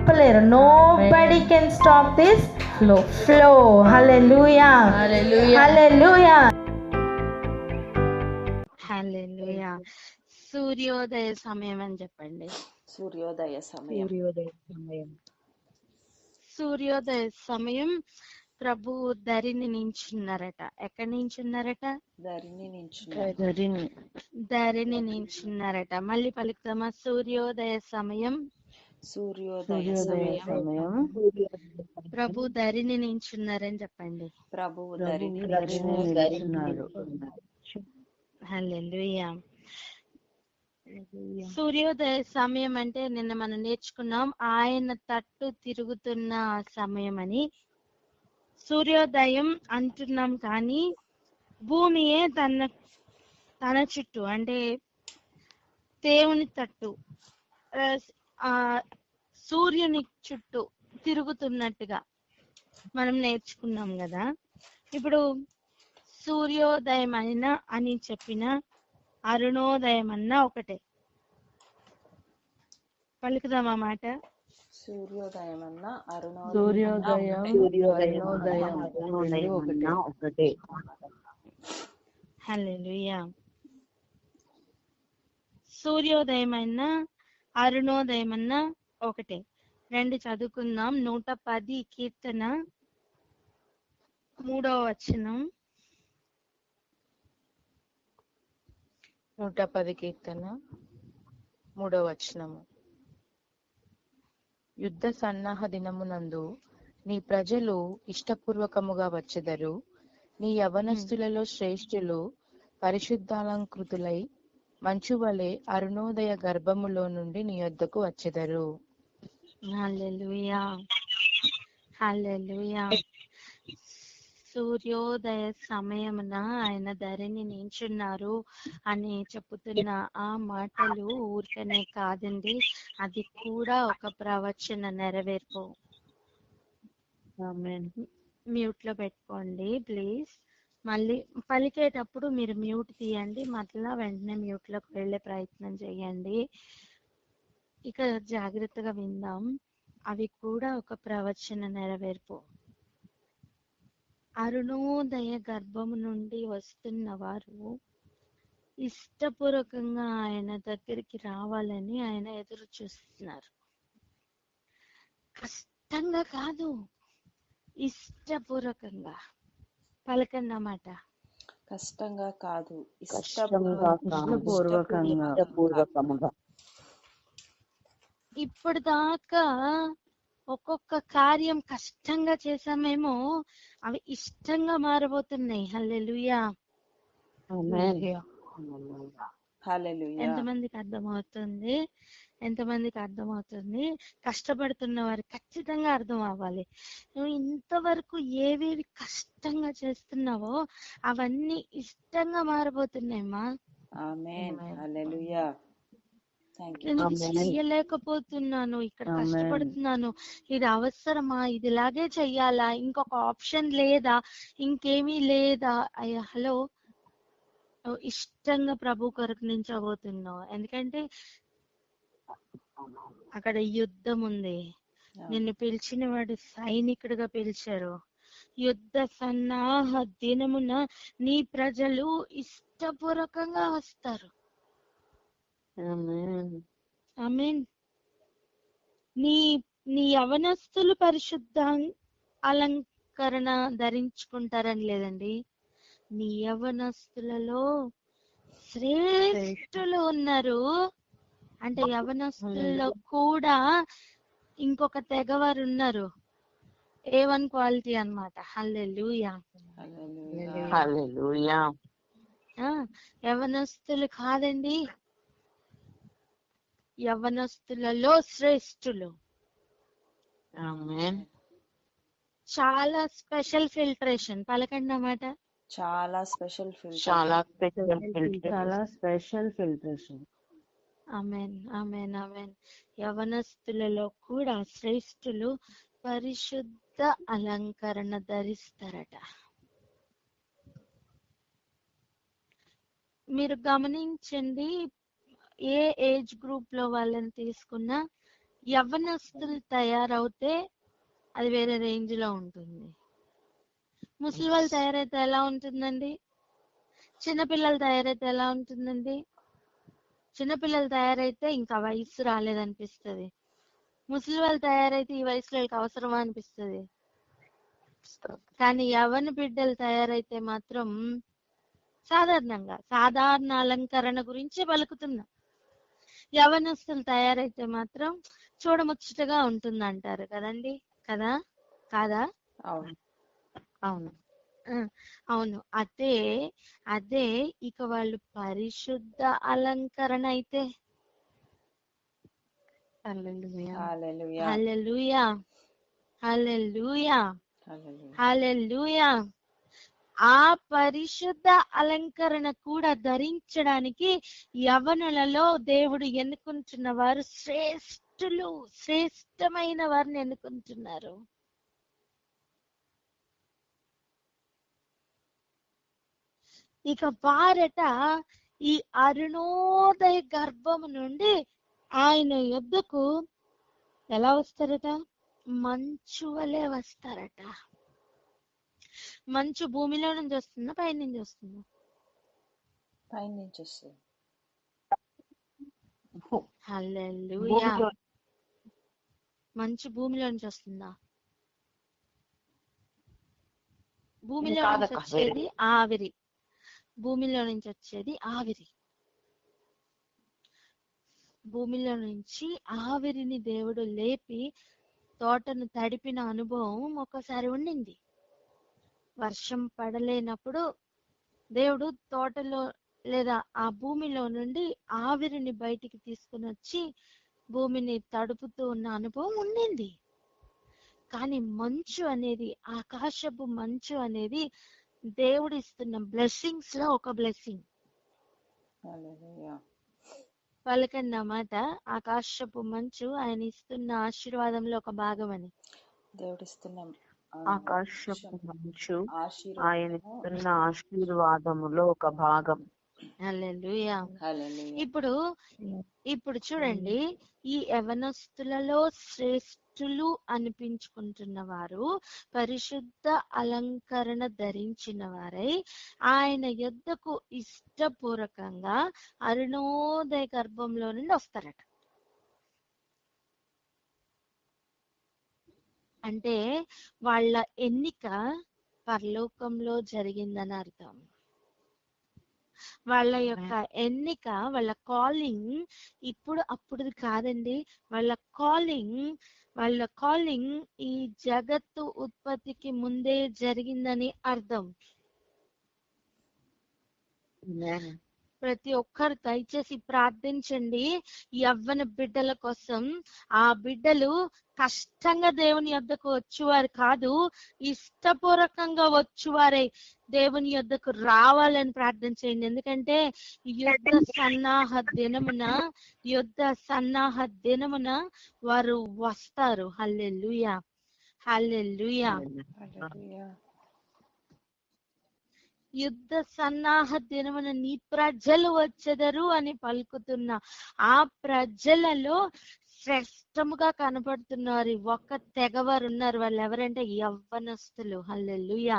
ఆపలేరు. Nobody can stop this flow. Hallelujah, hallelujah. Hallelujah. సూర్యోదయ సమయం అని చెప్పండి. సూర్యోదయ సమయం. సూర్యోదయ సమయం ప్రభు ధరిని నించున్నారట. ఎక్కడి నించున్నారట? ధరిని నించున్నారట. మళ్ళీ పలుకుతామా? సూర్యోదయ సమయం, సూర్యోదయ సమయం ప్రభు ధరిని నించున్నారని చెప్పండి. ప్రభువు ధరిని నిలుచున్నారు. హల్లెలూయా. సూర్యోదయ సమయం అంటే నిన్న మనం నేర్చుకున్నాం, ఆయన తట్టు తిరుగుతున్న సమయం అని. సూర్యోదయం అంటున్నాం కానీ భూమియే తన చుట్టూ అంటే దేవుని తట్టు సూర్యుని చుట్టూ తిరుగుతున్నట్టుగా మనం నేర్చుకున్నాం కదా. ఇప్పుడు సూర్యోదయం అయినా అని చెప్పిన అరుణోదయం అన్నా ఒకటే. పలుకుదాం ఆ మాట. సూర్యోదయం అన్న అరుణోదయం ఒకటే. హల్లెలూయా. సూర్యోదయం అయినా అరుణోదయం అన్నా ఒకటే. రెండు చదువుకుందాం. 110 కీర్తన 3వ వచనం. 110 కీర్తన 3వ వచనము. యుద్ధ సన్నాహ దినమునందు నీ ప్రజలు ఇష్టపూర్వకముగా వచ్చెదరు. నీ యవనస్తులలో శ్రేష్ఠులు పరిశుద్ధాలంకృతులై మంచు వలె అరుణోదయ గర్భములో నుండి నీ యొద్దకు వచ్చెదరు. హల్లెలూయా, హల్లెలూయా. సూర్యోదయ సమయమున ఆయన ధరిని నించున్నారు అని చెప్పుతున్న ఆ మాటలు ఊరికనే కాదండి, అది కూడా ఒక ప్రవచన నెరవేర్పు. మ్యూట్ లో పెట్టుకోండి ప్లీజ్. మళ్ళీ పలికేటప్పుడు మీరు మ్యూట్ తీయండి, మళ్ళా వెంటనే మ్యూట్ లోకి వెళ్ళే ప్రయత్నం చేయండి. ఇక జాగ్రత్తగా విందాం. అవి కూడా ఒక ప్రవచన నెరవేర్పు. అరుణోదయ గర్భము నుండి వస్తున్న వారు ఇష్టపూర్వకంగా ఆయన దగ్గరికి రావాలని ఆయన ఎదురు చూస్తున్నారు. కష్టంగా కాదు, ఇష్టపూర్వకంగా. పలకండి అన్నమాట. కష్టంగా కాదు, ఇష్టపూర్వకంగా. ఇప్పుడు దాకా ఒక్కొక్క కార్యం కష్టంగా చేసామేమో, అవి ఇష్టంగా మారబోతున్నాయి. హల్లెలూయా, హల్లెలూయా. ఎంతమందికి అర్థమవుతుంది? ఎంతమందికి అర్థమవుతుంది? కష్టపడుతున్న వారు ఖచ్చితంగా అర్థం అవ్వాలి. నువ్వు ఇంతవరకు ఏవేవి కష్టంగా చేస్తున్నావో అవన్నీ ఇష్టంగా మారబోతున్నాయమ్మా. ఆమేన్, హల్లెలూయా. నేను చెయ్యలేకపోతున్నాను, ఇక్కడ కష్టపడుతున్నాను, ఇది అవసరమా, ఇది ఇలాగే చెయ్యాలా, ఇంకొక ఆప్షన్ లేదా, ఇంకేమీ లేదా? అయ్యా హలో, ఇష్టంగా ప్రభు కొరకు నించోబోతున్నావు. ఎందుకంటే అక్కడ యుద్ధం ఉంది. నిన్ను పిలిచిన వాడు సైనికుడిగా పిలిచారు. యుద్ధ సన్నాహ దినమున నీ ప్రజలు ఇష్టపూర్వకంగా వస్తారు. ఆమేన్. నీ యవనస్తులు పరిశుద్ధ అలంకరణ ధరించుకుంటారని లేదండి, నీ యవనస్తులలో శ్రేష్ఠులు ఉన్నారు. అంటే యవనస్తుల్లో కూడా ఇంకొక తెగవారు ఉన్నారు. A1 క్వాలిటీ అన్నమాట. హల్లెలూయా, హల్లెలూయా. యవనస్తులు కాదండి, యవనస్తులలో శ్రేష్ఠులు. చాలా స్పెషల్ ఫిల్టరేషన్. పలకండి అన్నమాట. చాలా స్పెషల్ ఫిల్టరేషన్. ఆమేన్, ఆమేన్, ఆమేన్. యవనస్తులలో కూడా శ్రేష్ఠులు పరిశుద్ధ అలంకరణ ధరిస్తారట. మీరు గమనించండి, ఏ ఏజ్ గ్రూప్ లో వాళ్ళని తీసుకున్నా యవ్వనస్తులు తయారవుతే అది వేరే రేంజ్ లో ఉంటుంది. ముసలి వాళ్ళు తయారైతే ఎలా ఉంటుందండి? చిన్నపిల్లలు తయారైతే ఎలా ఉంటుందండి? చిన్నపిల్లలు తయారైతే ఇంకా వయసు రాలేదనిపిస్తుంది. ముసలి వాళ్ళు తయారైతే ఈ వయసులో వీళ్ళకి అవసరమా అనిపిస్తుంది. కానీ యవ్వన బిడ్డలు తయారైతే మాత్రం సాధారణ అలంకరణ గురించి పలుకుతున్నా. యవ్వనస్తులు తయారైతే మాత్రం చూడముచ్చటగా ఉంటుంది అంటారు కదండి, కదా కాదా? అవును. అవును. ఆ, అవును. అదే అదే ఇక వాళ్ళు పరిశుద్ధ అలంకరణ అయితే హల్లెలూయా. హల్లెలూయా. Hallelujah, hallelujah, hallelujah. హల్లెలూయా. ఆ పరిశుద్ధ అలంకరణ కూడా ధరించడానికి యవ్వనులలో దేవుడు ఎన్నుకుంటున్న వారు శ్రేష్టమైన వారిని ఎన్నుకుంటున్నారు. ఇక వారట ఈ అరుణోదయ గర్భము నుండి ఆయన యొద్దకు ఎలా వస్తారట? మంచు వలె వస్తారట. మంచు భూమిలో నుంచి వస్తుందా, పై నుంచి వస్తుందా? పైన నుంచి వస్తుంది. హల్లెలూయా. భూమిలో మంచు భూమిలో నుంచి వస్తుందా? భూమిలో నుంచి కాదక్క, వచ్చేది ఆవిరి. భూమిలో నుంచి వచ్చేది ఆవిరి. భూమిలో నుంచి ఆవిరిని దేవుడు లేపి తోటను తడిపిన అనుభవం ఒకసారి ఉండింది. వర్షం పడలేనప్పుడు దేవుడు తోటలో లేదా ఆ భూమిలో నుండి ఆవిరిని బయటికి తీసుకుని వచ్చి భూమిని తడుపుతూ ఉన్న అనుభవం ఉండింది. కానీ మంచు అనేది, ఆకాశపు మంచు అనేది దేవుడు ఇస్తున్న బ్లెస్సింగ్స్ లో ఒక బ్లెస్సింగ్. హల్లెలూయా. పలకండి అన్నమాట, ఆకాశపు మంచు ఆయన ఇస్తున్న ఆశీర్వాదంలో ఒక భాగం అని. దేవుడిస్తున్న ఆకాశపు మంచు ఆయన ఆశీర్వాదము. ఇస్తున్న ఆశీర్వాదములో ఒక భాగం. హల్లెలూయా. హల్లెలూయా. ఇప్పుడు చూడండి, ఈ యవనస్తులలో శ్రేష్ఠులు అనిపించుకుంటున్న వారు పరిశుద్ధ అలంకరణ ధరించిన వారై ఆయన యొద్దకు ఇష్టపూర్వకంగా అరుణోదయ గర్భంలో నుండి వస్తారట. అంటే వాళ్ళ ఎన్నిక పరలోకంలో జరిగిందని అర్థం. వాళ్ళ యొక్క ఎన్నిక, వాళ్ళ కాలింగ్ ఇప్పుడు అప్పుడు కాదండి. వాళ్ళ కాలింగ్ ఈ జగత్తు ఉత్పత్తికి ముందే జరిగిందని అర్థం. ప్రతి ఒక్కరు దయచేసి ప్రార్థించండి యవ్వన బిడ్డల కోసం. ఆ బిడ్డలు కష్టంగా దేవుని యొద్దకు వచ్చేవారు కాదు, ఇష్టపూర్వకంగా వచ్చేవారే దేవుని యొద్దకు రావాలని ప్రార్థన చేయండి. ఎందుకంటే యుద్ధ సన్నాహ దినమున వారు వస్తారు. హల్లెలూయా, హల్లెలూయా. హల్లెలూయా. యుద్ధ సన్నాహ దినమున నీ ప్రజలు వచ్చెదరు అని పలుకుతున్న ఆ ప్రజలలో శ్రేష్టముగా కనపడుతున్నారు ఒక తెగవారు ఉన్నారు. వాళ్ళు ఎవరంటే యవ్వనస్తులు. హల్లెలూయా.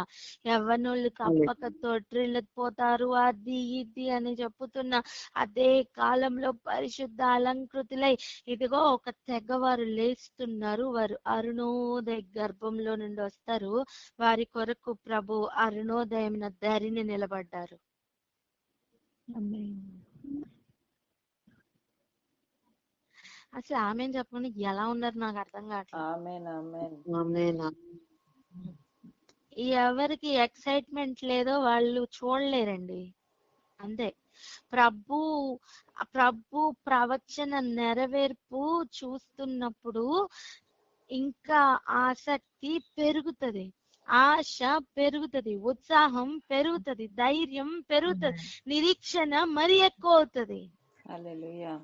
యవ్వనులు తప్పక తొట్టిల్లిపోతారు, అది ఇది అని చెప్పుతున్న అదే కాలంలో పరిశుద్ధ అలంకృతులై ఇదిగో ఒక తెగవారు లేస్తున్నారు. వారు అరుణోదయ గర్భంలో నుండి వస్తారు. వారి కొరకు ప్రభు అరుణోదయం ధరిని నిలబడ్డారు. అసలు ఆమె చెప్పండి, ఎలా ఉన్నారు నాకు అర్థం కావట్లేదు. ఆమేన్. ఆమేన్. ఆమేన్. ఎవరికి ఎక్సైట్మెంట్ లేదో వాళ్ళు చూడలేరండి, అంతే. ప్రభు ప్రవచన నెరవేర్పు చూస్తున్నప్పుడు ఇంకా ఆసక్తి పెరుగుతది, ఆశ పెరుగుతది, ఉత్సాహం పెరుగుతది, ధైర్యం పెరుగుతది, నిరీక్షణ మరి ఎక్కువ అవుతది. హల్లెలూయా.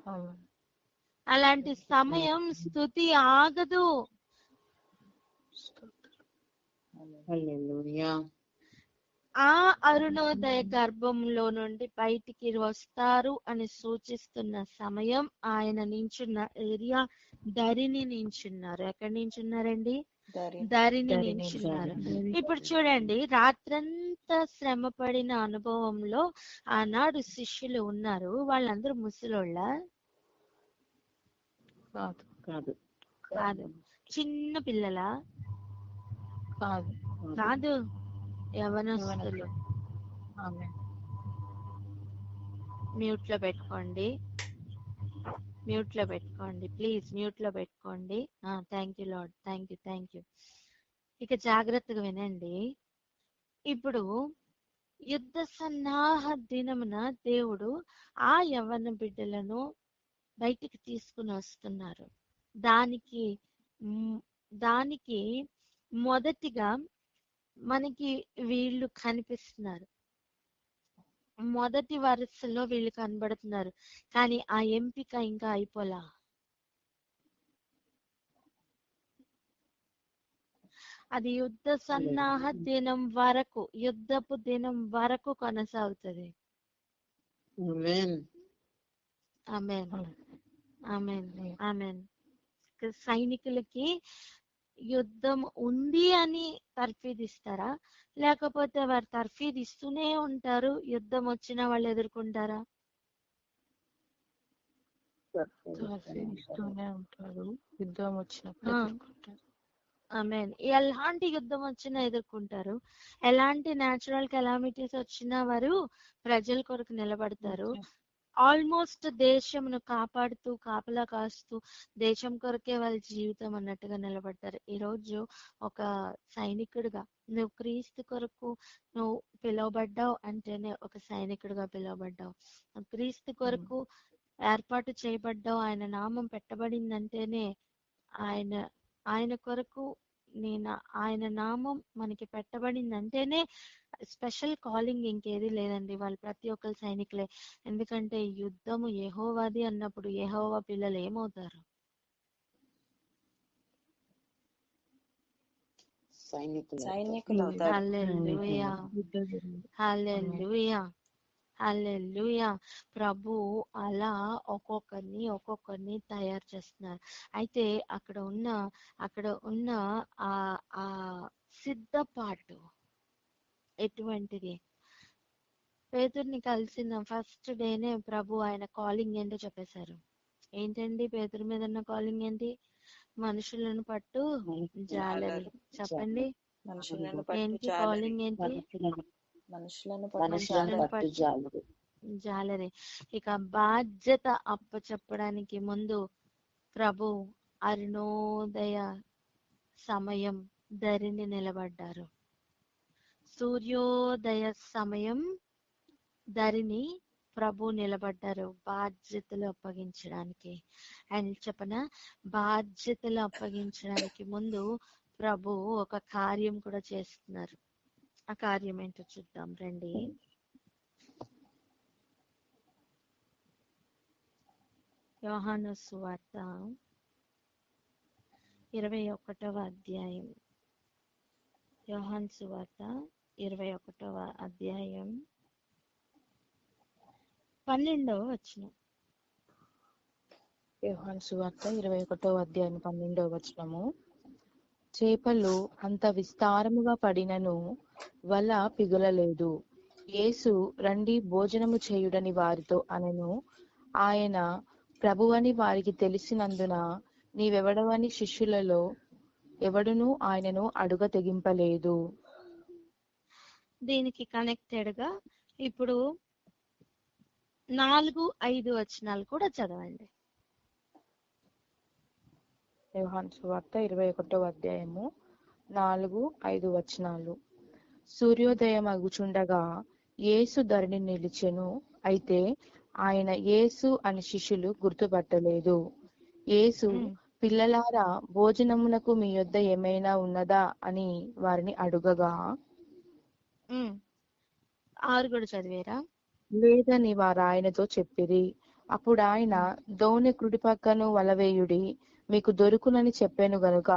అలాంటి సమయం స్తుతి ఆగదు. హల్లెలూయా. ఆ అరుణోదయ గర్భంలో నుండి బయటికి వస్తారు అని సూచిస్తున్న సమయం. ఆయన నించున్న ఏరియా దరిని నించున్నారు. ఎక్కడి నించున్నారండి? దరిని నించున్నారు. ఇప్పుడు చూడండి, రాత్రంతా శ్రమ పడిన అనుభవంలో ఆనాడు శిష్యులు ఉన్నారు. వాళ్ళందరూ ముసలోళ్ళ కాదు కాదు కాదు, చిన్న పిల్లల కాదు. కాదు, యవనస్తులు. ఆమేన్. మ్యూట్ లో పెట్టుకోండి, మ్యూట్ లో పెట్టుకోండి ప్లీజ్, మ్యూట్ లో పెట్టుకోండి. Thank you lord, thank you. ఇక జాగ్రత్తగా వినండి. ఇప్పుడు యుద్ధ సన్నాహ దినమున దేవుడు ఆ యవ్వన బిడ్డలను బయటికి తీసుకుని వస్తున్నారు. దానికి మొదటిగా మనకి వీళ్ళు కనిపిస్తున్నారు. మొదటి వరుసలో వీళ్ళు కనబడుతున్నారు. కానీ ఆ ఎంపిక ఇంకా అయిపోలా. అది యుద్ధ సన్నాహ దినం వరకు, యుద్ధపు దినం వరకు కొనసాగుతుంది. ఆమేన్. ఆమేన్, ఆమేన్, ఆమేన్. సైనికులకి యుద్ధం ఉంది అని తర్ఫీదు ఇస్తారా, లేకపోతే వారు తర్ఫీదు ఇస్తూనే ఉంటారు, యుద్ధం వచ్చినా వాళ్ళు ఎదుర్కొంటారా? ఇస్తూనే ఉంటారు, యుద్ధం వచ్చినప్పుడు ఆ. ఎదుర్కొంటారు. ఆమేన్. ఎలాంటి యుద్ధం వచ్చినా ఎదుర్కొంటారు. ఎలాంటి న్యాచురల్ కెలామిటీస్ వచ్చినా వారు ప్రజల కొరకు నిలబడతారు. ఆల్మోస్ట్ దేశమును కాపాడుతూ, కాపలా కాస్తూ, దేశం కొరకే వాళ్ళ జీవితం అన్నట్టుగా నిలబడతారు. ఈ రోజు ఒక సైనికుడిగా నువ్వు క్రీస్తు కొరకు నువ్వు పిలువబడ్డావు అంటేనే ఒక సైనికుడిగా పిలువబడ్డావు. క్రీస్తు కొరకు ఏర్పాటు చేయబడ్డావు, ఆయన నామం పెట్టబడిందంటేనే ఆయన కొరకు ఆయన నామం మనకి పెట్టబడిందంటేనే స్పెషల్ కాలింగ్, ఇంకేది లేదండి. వాళ్ళు ప్రతి ఒక్కరు సైనికులే. ఎందుకంటే యుద్ధము యెహోవాది అన్నప్పుడు యెహోవా పిల్లలు ఏమవుతారు? సైనికులు అవుతారు. హల్లెలూయా, హల్లెలూయా, హల్లెలూయా. ప్రభు అలా ఒక్కొక్కరిని తయారు చేస్తున్నారు. అయితే అక్కడ ఉన్న ఆ ఆ సిద్ధపాటు ఎటువంటిది? పేతుర్ని కలిసిన ఫస్ట్ డేనే ప్రభు ఆయన కాలింగ్ ఏంటో చెప్పేశారు. ఏంటండి పేతురు మీద ఉన్న కాలింగ్ ఏంటి? మనుషులను పట్టు జాలరి. చెప్పండి, మనుషులను పట్టు ఏంటి జాలరి. కాలింగ్ ఏంటి? మనుషులను మనుషులను పట్టు జాలరి. ఇక బాధ్యత అప్పచెప్పడానికి ముందు ప్రభు అరుణోదయ సమయం ధరిని నిలబడ్డారు. సూర్యోదయ సమయం ధరిని ప్రభు నిలబడ్డారు బాధ్యతలు అప్పగించడానికి. అండ్ చెప్పన, బాధ్యతలు అప్పగించడానికి ముందు ప్రభు ఒక కార్యం కూడా చేస్తున్నారు. ఆ కార్యం ఏంటో చూద్దాం రండి. యోహాను సువార్త 21వ అధ్యాయం. యోహాను సువార్త 21వ అధ్యాయం 12వ వచనం. యోహాను సువార్త 21వ అధ్యాయం 12వ వచనము. చేపలు అంత విస్తారముగా పడినను వల పిగులలేదు. యేసు రండి భోజనము చేయుడని వారితో అనెను. ఆయన ప్రభువని వారికి తెలిసినందున నీవెవడవని శిష్యులలో ఎవడునూ ఆయనను అడుగ తెగింపలేదు. దీనికి కనెక్టెడ్ గా ఇప్పుడు 4-5 వచనాలు కూడా చదవండి. యోహాను సువార్త 21వ అధ్యాయము 4-5 వచనాలు. సూర్యోదయం అగుచుండగా యేసు ధరణి నిలిచెను. అయితే ఆయన యేసు అని శిష్యులు గుర్తుపట్టలేదు. యేసు పిల్లలారా, భోజనమునకు మీ యొద్ద ఏమైనా ఉన్నదా అని వారిని అడుగగా 6 కూడా చదివేరా? లేదని వారు ఆయనతో చెప్పిరి. అప్పుడు ఆయన దోణి కుడి పక్కను వలవేయుడి మీకు దొరుకునని చెప్పాను గనుక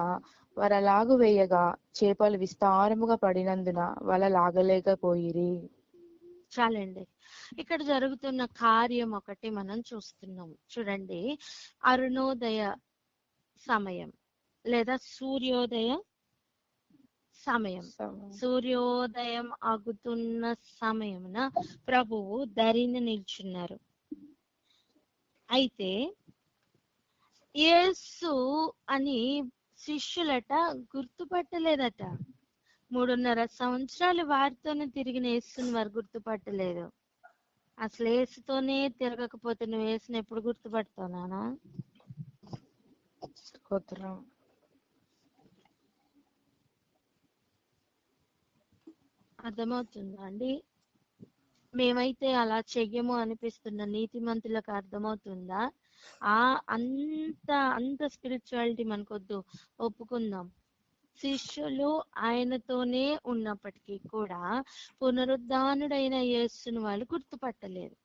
వారలాగు వేయగా చేపలు విస్తారముగా పడినందున వల లాగలేకపోయిరి. చాలండి. ఇక్కడ జరుగుతున్న కార్యం ఒకటి మనం చూస్తున్నాం. చూడండి, అరుణోదయ సమయం లేదా సూర్యోదయ సమయం, సూర్యోదయం ఆగుతున్న సమయమున ప్రభువు దరిన నిల్చున్నారు. అయితే యేసు అని శిష్యులట గుర్తుపట్టలేదట. 3.5 సంవత్సరాలు వారితోనే తిరిగిన యేసుని వారు గుర్తుపట్టలేదు. అసలు యేసుతోనే తిరగకపోతే నువ్వు యేసుని ఎప్పుడు గుర్తుపడతావు నాన్న? స్తోత్రం. అర్థమవుతుందా అండి? మేమైతే అలా చెయ్యము అనిపిస్తున్న నీతిమంతులకు అర్థమవుతుందా? అంత స్పిరిచువాలిటీ మనకొద్దు, ఒప్పుకుందాం. శిష్యులు ఆయనతోనే ఉన్నప్పటికీ కూడా పునరుద్ధానుడైన యేసుని వాళ్ళు గుర్తుపట్టలేదు.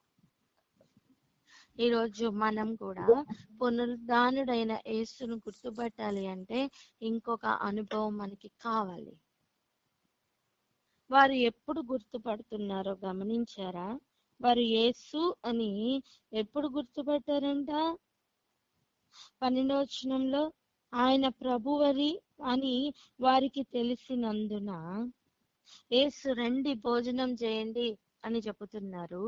ఈరోజు మనం కూడా పునరుద్ధానుడైన యేసును గుర్తుపట్టాలి అంటే ఇంకొక అనుభవం మనకి కావాలి. వారు ఎప్పుడు గుర్తుపడుతున్నారో గమనించారా? వారు యేసు అని ఎప్పుడు గుర్తుపట్టారంట? 12వ వచనంలో ఆయన ప్రభువరి అని వారికి తెలిసినందున యేసు రండి భోజనం చేయండి అని చెబుతున్నారు.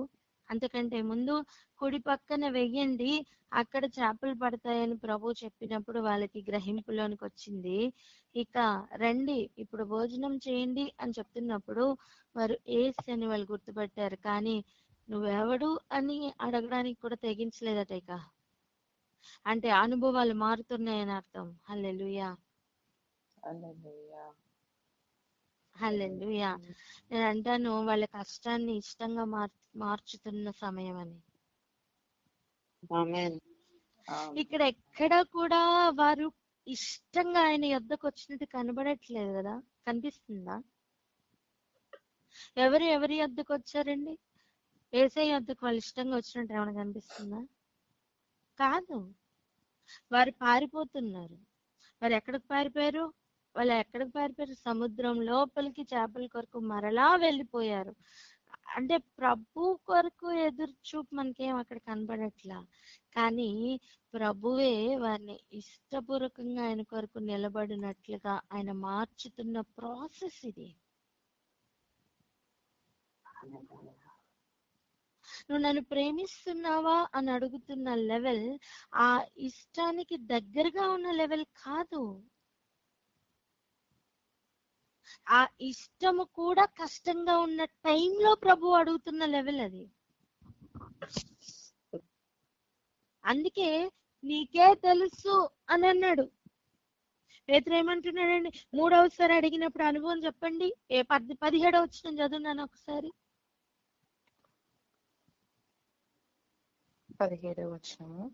అంతకంటే ముందు కుడి పక్కన వెయ్యండి, అక్కడ చేపలు పడతాయని ప్రభు చెప్పినప్పుడు వాళ్ళకి గ్రహింపులోనికి వచ్చింది. ఇక రండి ఇప్పుడు భోజనం చేయండి అని చెప్తున్నప్పుడు వారు యేసు అని వాళ్ళు గుర్తుపట్టారు. కానీ నువ్వెవడు అని అడగడానికి కూడా తెగించలేదట. ఇక అంటే అనుభవాలు మారుతున్నాయని అర్థం. హల్లెలూయా, హల్లెలూయా. హల్లెలూయా. నేను అంటాను వాళ్ళ కష్టాన్ని ఇష్టంగా మార్చుతున్న సమయం అని. ఆమేన్. ఇక్కడ ఎక్కడ కూడా వారు ఇష్టంగా ఆయన యొద్దకు వచ్చినట్టు కనబడట్లేదు కదా? కనిపిస్తుందా? ఎవరి యొద్దకు వచ్చారండి? యేసయ్య యొద్దకు వాళ్ళు ఇష్టంగా వచ్చినట్టు ఏమైనా కనిపిస్తుందా? కాదు. వారు పారిపోతున్నారు. వారు ఎక్కడికి పారిపోయారు? సముద్రం లోపలికి చేపల కొరకు మరలా వెళ్ళిపోయారు. అంటే ప్రభు కొరకు ఎదురు చూపు మనకేం అక్కడ కనబడట్లా, కానీ ప్రభువే వారిని ఇష్టపూర్వకంగా ఆయన కొరకు నిలబడినట్లుగా ఆయన మార్చుతున్న ప్రాసెస్ ఇది. నువ్వు నన్ను ప్రేమిస్తున్నావా అని అడుగుతున్న లెవెల్ ఆ ఇష్టానికి దగ్గరగా ఉన్న లెవెల్ కాదు. ఆ ఇష్టము కూడా కష్టంగా ఉన్న టైంలో ప్రభు అడుగుతున్న లెవెల్ అది. అందుకే నీకే తెలుసు అని అన్నాడు. పేతురు ఏమంటున్నాడండి? 3వసారి అడిగినప్పుడు అనుభవం చెప్పండి. 17వ వచనం చదువున్నాను ఒకసారి. 17వ వచనము.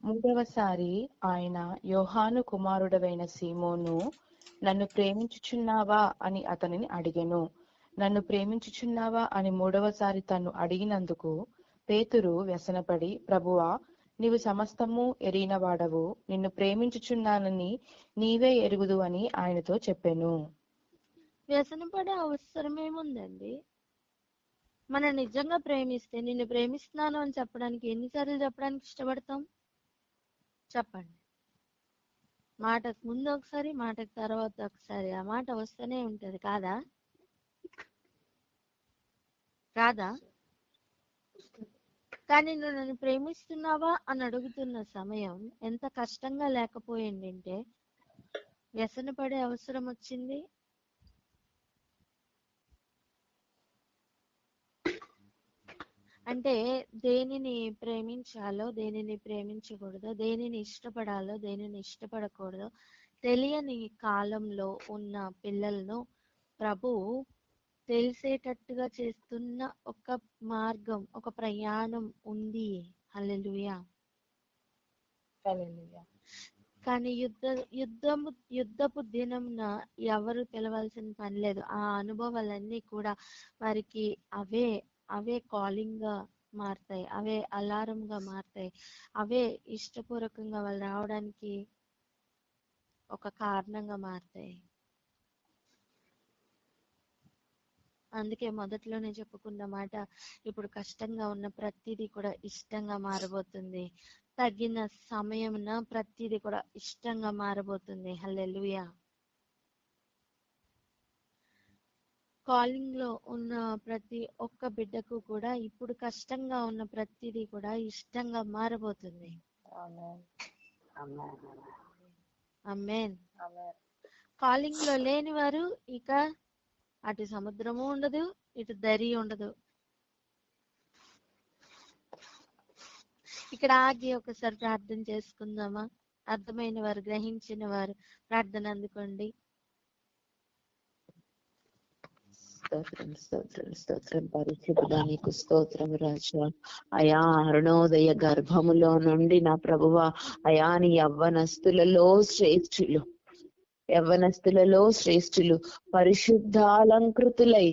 3వసారి ఆయన యోహాను కుమారుడవైన సీమోను, నన్ను ప్రేమించుచున్నావా అని అతనిని అడిగెను. నన్ను ప్రేమించుచున్నావా అని 3వసారి తన్ను అడిగినందుకు పేతురు వ్యసనపడి, ప్రభువా, నీవు సమస్తము ఎరిగినవాడవు, నిన్ను ప్రేమించుచున్నానని నీవే ఎరుగుదు అని ఆయనతో చెప్పెను. వ్యసనపడే అవసరం ఏముందండి? మనం నిజంగా ప్రేమిస్తే నిన్ను ప్రేమిస్తున్నాను అని చెప్పడానికి ఎన్నిసార్లు చెప్పడానికి ఇష్టపడతాం? చెప్పండి. మాటకు ముందు ఒకసారి, మాటకు తర్వాత ఒకసారి. ఆ మాట వస్తూనే ఉంటది కాదా? కానీ నువ్వు నన్ను ప్రేమిస్తున్నావా అని అడుగుతున్న సమయం ఎంత కష్టంగా లేకపోయింది అంటే వ్యసన పడే అవసరం వచ్చింది. అంటే దేనిని ప్రేమించాలో, దేనిని ప్రేమించకూడదో, దేనిని ఇష్టపడాలో, దేనిని ఇష్టపడకూడదో తెలియని కాలంలో ఉన్న పిల్లలను ప్రభు తెలిసేటట్టుగా చేస్తున్న ఒక మార్గం, ఒక ప్రయాణం ఉంది. హల్లెలూయా. కానీ యుద్ధపు దినంన ఎవరు పిలవాల్సిన పని లేదు. ఆ అనుభవాలన్నీ కూడా వారికి అవే కాలింగ్ గా మారుతాయి, అవే అలారం గా మారుతాయి, అవే ఇష్టపూర్వకంగా వాళ్ళు రావడానికి ఒక కారణంగా మారుతాయి. అందుకే మొదట్లోనే చెప్పుకున్న మాట, ఇప్పుడు కష్టంగా ఉన్న ప్రతిదీ కూడా ఇష్టంగా మారబోతుంది. తగిన సమయమున ప్రతిదీ కూడా ఇష్టంగా మారబోతుంది. హల్లెలూయా. కాలింగ్ లో ఉన్న ప్రతి ఒక్క బిడ్డకు కూడా ఇప్పుడు కష్టంగా ఉన్న ప్రతిదీ కూడా ఇష్టంగా మారబోతుంది. ఆమేన్. ఆమేన్. ఆమేన్. ఆమేన్. కాలింగ్ లో లేని వారు ఇక అటు సముద్రము ఉండదు, ఇటు దరి ఉండదు. ఇక్కడ ఆగి ఒకసారి ప్రార్థన చేసుకుందామా? అర్థమైన వారు, గ్రహించిన వారు ప్రార్థన అందుకోండి. స్తోత్రం స్తోత్రం స్తోత్రం పరిశుద్ధుడా నీకు స్తోత్రం రాజా. అయా అరుణోదయ గర్భములో నుండి నా ప్రభువ, అయా నీ యవ్వనస్తులలో శ్రేష్ఠులు పరిశుద్ధాలంకృతులై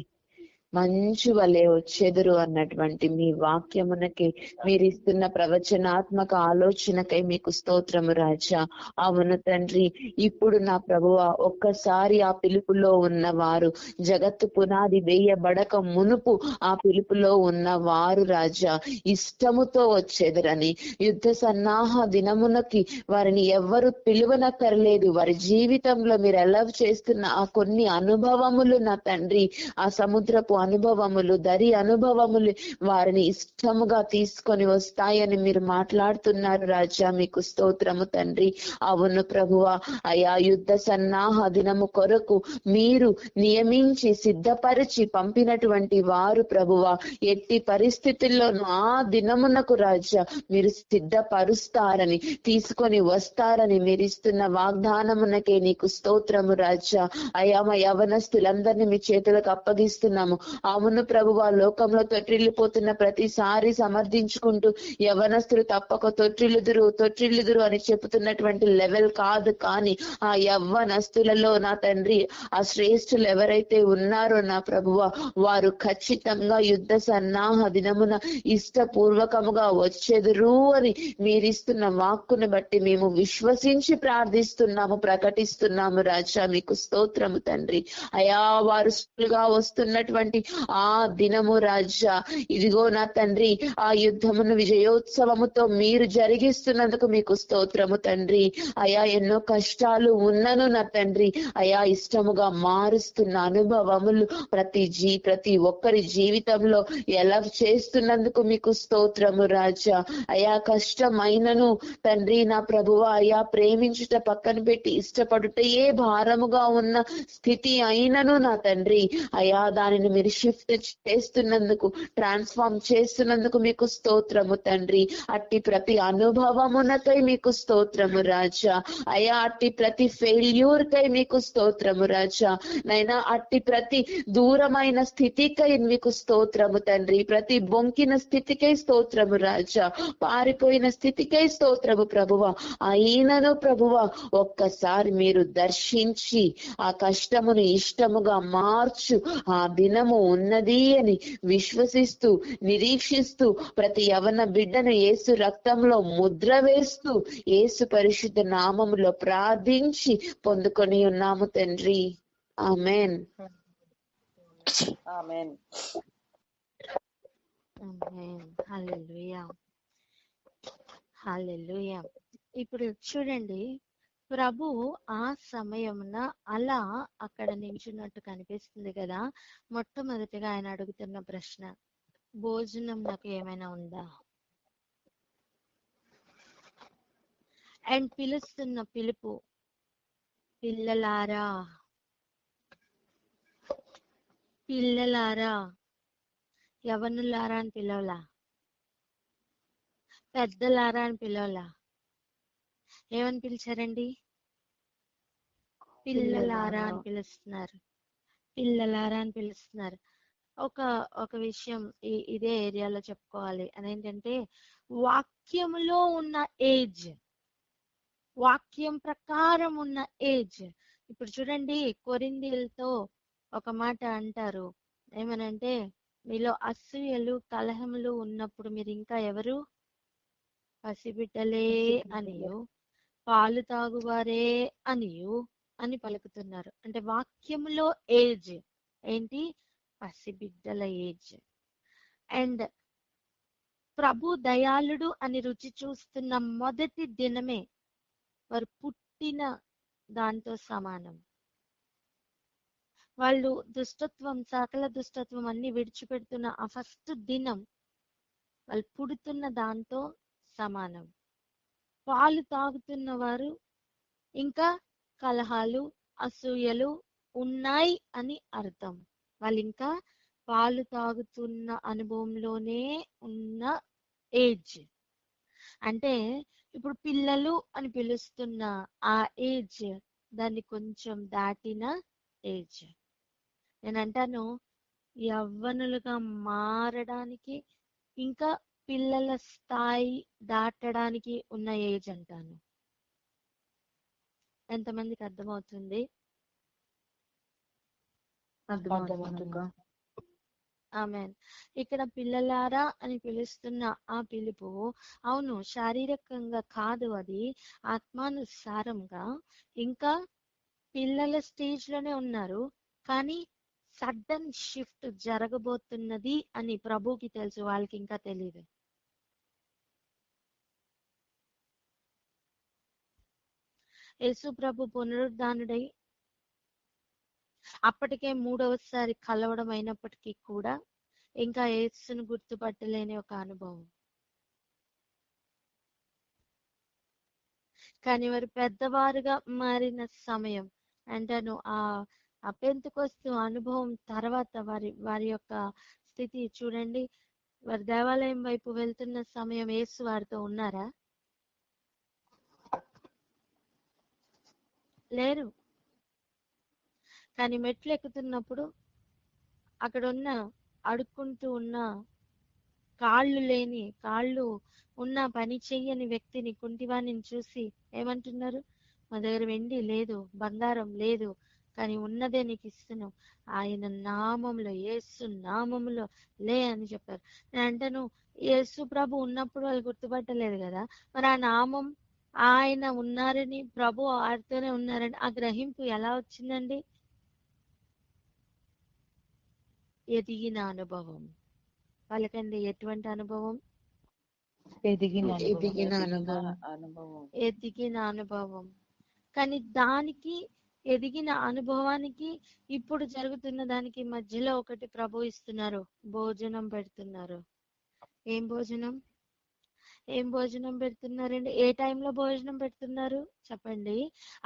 మంచు వలె వచ్చెదరు అన్నటువంటి మీ వాక్యమునకి మీరిస్తున్న ప్రవచనాత్మక ఆలోచనకై మీకు స్తోత్రము రాజా. అవును తండ్రి, ఇప్పుడు నా ప్రభువ ఒక్కసారి ఆ పిలుపులో ఉన్నవారు, జగత్తు పునాది వేయబడక మునుపు ఆ పిలుపులో ఉన్నవారు రాజా ఇష్టముతో వచ్చెదరని, యుద్ధ సన్నాహ దినమునకి వారిని ఎవ్వరు పిలువనక్కర్లేదు. వారి జీవితంలో మీరు ఎలా చేస్తున్న ఆ కొన్ని అనుభవములు నా తండ్రి, ఆ సముద్రపు అనుభవములు, దరి అనుభవములు వారిని ఇష్టముగా తీసుకొని వస్తాయని మీరు మాట్లాడుతున్నారు రాజా. మీకు స్తోత్రము తండ్రి. అవును ప్రభువ, అయా యుద్ధ సన్నాహ దినము కొరకు మీరు నియమించి సిద్ధపరిచి పంపినటువంటి వారు ప్రభువ, ఎట్టి పరిస్థితుల్లోనూ ఆ దినమునకు రాజా మీరు సిద్ధపరుస్తారని, తీసుకొని వస్తారని మీరు ఇస్తున్న వాగ్దానమునకే నీకు స్తోత్రము రాజా. అయా మా యవనస్తులందరినీ మీ చేతులకు అప్పగిస్తున్నాము. అవును ప్రభువా, లోకంలో తొట్టిల్లిపోతున్న ప్రతిసారి సమర్థించుకుంటూ యవనస్తులు తప్పక తొట్టిల్లుదురు అని చెబుతున్నటువంటి లెవెల్ కాదు, కానీ ఆ యవ్వనస్తులలో నా తండ్రి ఆ శ్రేష్ఠులు ఎవరైతే ఉన్నారో నా ప్రభువ, వారు ఖచ్చితంగా యుద్ధ సన్నాహ దినమున ఇష్టపూర్వకముగా వచ్చెదురు అని మీరిస్తున్న వాక్కును బట్టి మేము విశ్వసించి ప్రార్థిస్తున్నాము, ప్రకటిస్తున్నాము రాజా. మీకు స్తోత్రము తండ్రి. అయా వారు వస్తున్నటువంటి ఆ దినము రాజా, ఇదిగో నా తండ్రి ఆ యుద్ధమును విజయోత్సవముతో మీరు జరిగిస్తున్నందుకు మీకు స్తోత్రము తండ్రి. అయా ఎన్నో కష్టాలు ఉన్నను నా తండ్రి, అయా ఇష్టముగా మారుస్తున్న అనుభవములు ప్రతి ఒక్కరి జీవితంలో ఎలా చేస్తున్నందుకు మీకు స్తోత్రము రాజా. అయా కష్టమైనను తండ్రి నా ప్రభువా, అయా ప్రేమించుట పక్కన పెట్టి ఇష్టపడుటయే భారముగా ఉన్న స్థితి అయినను నా తండ్రి, అయా దానిని మీరు షిఫ్ట్ చేస్తున్నందుకు, ట్రాన్స్ఫార్మ్ చేస్తున్నందుకు మీకు స్తోత్రము తండ్రి. అట్టి ప్రతి అనుభవమునకై మీకు స్తోత్రము రాజా. అయా అట్టి ప్రతి ఫెయిల్యూర్ కై మీకు స్తోత్రము రాజా. నైనా అట్టి ప్రతి దూరమైన స్థితికై మీకు స్తోత్రము తండ్రి. ప్రతి బొంకిన స్థితికై స్తోత్రము రాజా. పారిపోయిన స్థితికై స్తోత్రము ప్రభువ. అయినను ప్రభువ, ఒక్కసారి మీరు దర్శించి ఆ కష్టమును ఇష్టముగా మార్చు ఆ దినము ఉన్నది అని విశ్వసిస్తూ, నిరీక్షిస్తూ, ప్రతి యవన బిడ్డను యేసు రక్తంలో ముద్ర వేస్తూ, యేసు పరిశుద్ధ నామములో ప్రార్థించి పొందుకొని ఉన్నాము తండ్రి. ఆమేన్. ఆమేన్. ఆమేన్. హల్లెలూయా. హల్లెలూయా. ఇప్పుడు చూడండి, ప్రభు ఆ సమయమున అలా అక్కడ నిల్చున్నట్టు కనిపిస్తుంది కదా. మొట్టమొదటిగా ఆయన అడుగుతున్న ప్రశ్న, భోజనం నాకు ఏమైనా ఉందా? అండ్ పిలుస్తున్న పిలుపు, పిల్లలారా, పిల్లలారా, యవనులారా అని పిలవలా, పెద్దలారా అని పిలవలా. ఏమని పిలిచారండి? పిల్లలారా అని పిలుస్తున్నారు. పిల్లలారా అని పిలుస్తున్నారు. ఒక విషయం ఇదే ఏరియాలో చెప్పుకోవాలి. అదేంటంటే, వాక్యములో ఉన్న ఏజ్, వాక్యం ప్రకారం ఉన్న ఏజ్. ఇప్పుడు చూడండి, కొరింథీయులతో ఒక మాట అంటారు, ఏమనంటే, మీలో అసూయలు కలహములు ఉన్నప్పుడు మీరు ఇంకా ఎవరు? పసిబిడ్డలే అనియు, పాలు తాగువారే అని పలుకుతున్నారు. అంటే వాక్యములో ఏజ్ ఏంటి? పసిబిడ్డల ఏజ్. అండ్ ప్రభు దయాళుడు అని రుచి చూస్తున్న మొదటి దినమే వారు పుట్టిన దాంతో సమానం. వాళ్ళు సకల దుష్టత్వం అన్ని విడిచిపెడుతున్న ఆ ఫస్ట్ దినం వాళ్ళు పుడుతున్న దాంతో సమానం. పాలు తాగుతున్న వారు ఇంకా కలహాలు, అసూయలు ఉన్నాయి అని అర్థం. వాళ్ళు ఇంకా పాలు తాగుతున్న అనుభవంలోనే ఉన్న ఏజ్. అంటే ఇప్పుడు పిల్లలు అని పిలుస్తున్న ఆ ఏజ్ దాన్ని కొంచెం దాటిన ఏజ్. నేను అంటాను, యవ్వనులుగా మారడానికి ఇంకా పిల్లల స్థాయి దాటడానికి ఉన్న ఏజ్ అంటాను. ఎంతమందికి అర్థమవుతుంది? ఆమేన్. ఇక్కడ పిల్లలారా అని పిలుస్తున్న ఆ పిలుపు, అవును శారీరకంగా కాదు, అది ఆత్మానుసారంగా ఇంకా పిల్లల స్టేజ్ లోనే ఉన్నారు. కానీ సడన్ షిఫ్ట్ జరగబోతున్నది అని ప్రభుకి తెలుసు, వాళ్ళకి ఇంకా తెలియదు. యేసు ప్రభు పునరుద్ధానుడై అప్పటికే 3వసారి కలవడం అయినప్పటికీ కూడా ఇంకా యేసును గుర్తుపట్టలేని ఒక అనుభవం. కానీ వారు పెద్దవారుగా మారిన సమయం అంటాను, ఆ పెంతెకొస్తు అనుభవం తర్వాత వారి యొక్క స్థితి చూడండి. వారి దేవాలయం వైపు వెళ్తున్న సమయం యేసు వారితో ఉన్నారా? లేరు. కానీ మెట్లు ఎక్కుతున్నప్పుడు అక్కడ అడుక్కుంటూ ఉన్న కాళ్ళు ఉన్న పని చెయ్యని వ్యక్తిని, కుంటివాణ్ణి చూసి ఏమంటున్నారు? మా దగ్గర వెండి లేదు, బంగారం లేదు, కానీ ఉన్నదే నీకు ఇస్తున్నాం, ఆయన నామంలో, యేసు నామంలో లే అని చెప్పారు. నేను అంటాను, యేసు ప్రభు ఉన్నప్పుడు వాళ్ళు గుర్తుపట్టలేదు కదా, మరి ఆ నామం, ఆయన ఉన్నారని, ప్రభు వారితోనే ఉన్నారని ఆ గ్రహింపు ఎలా వచ్చిందండి? ఎదిగిన అనుభవం. వాళ్ళకండి ఎటువంటి అనుభవం? ఎదిగిన అనుభవం. కానీ దానికి, ఎదిగిన అనుభవానికి ఇప్పుడు జరుగుతున్న దానికి మధ్యలో ఒకటి ప్రభు ఇస్తున్నారు, భోజనం పెడుతున్నారు. ఏం భోజనం పెడుతున్నారండి? ఏ టైంలో భోజనం పెడుతున్నారు చెప్పండి?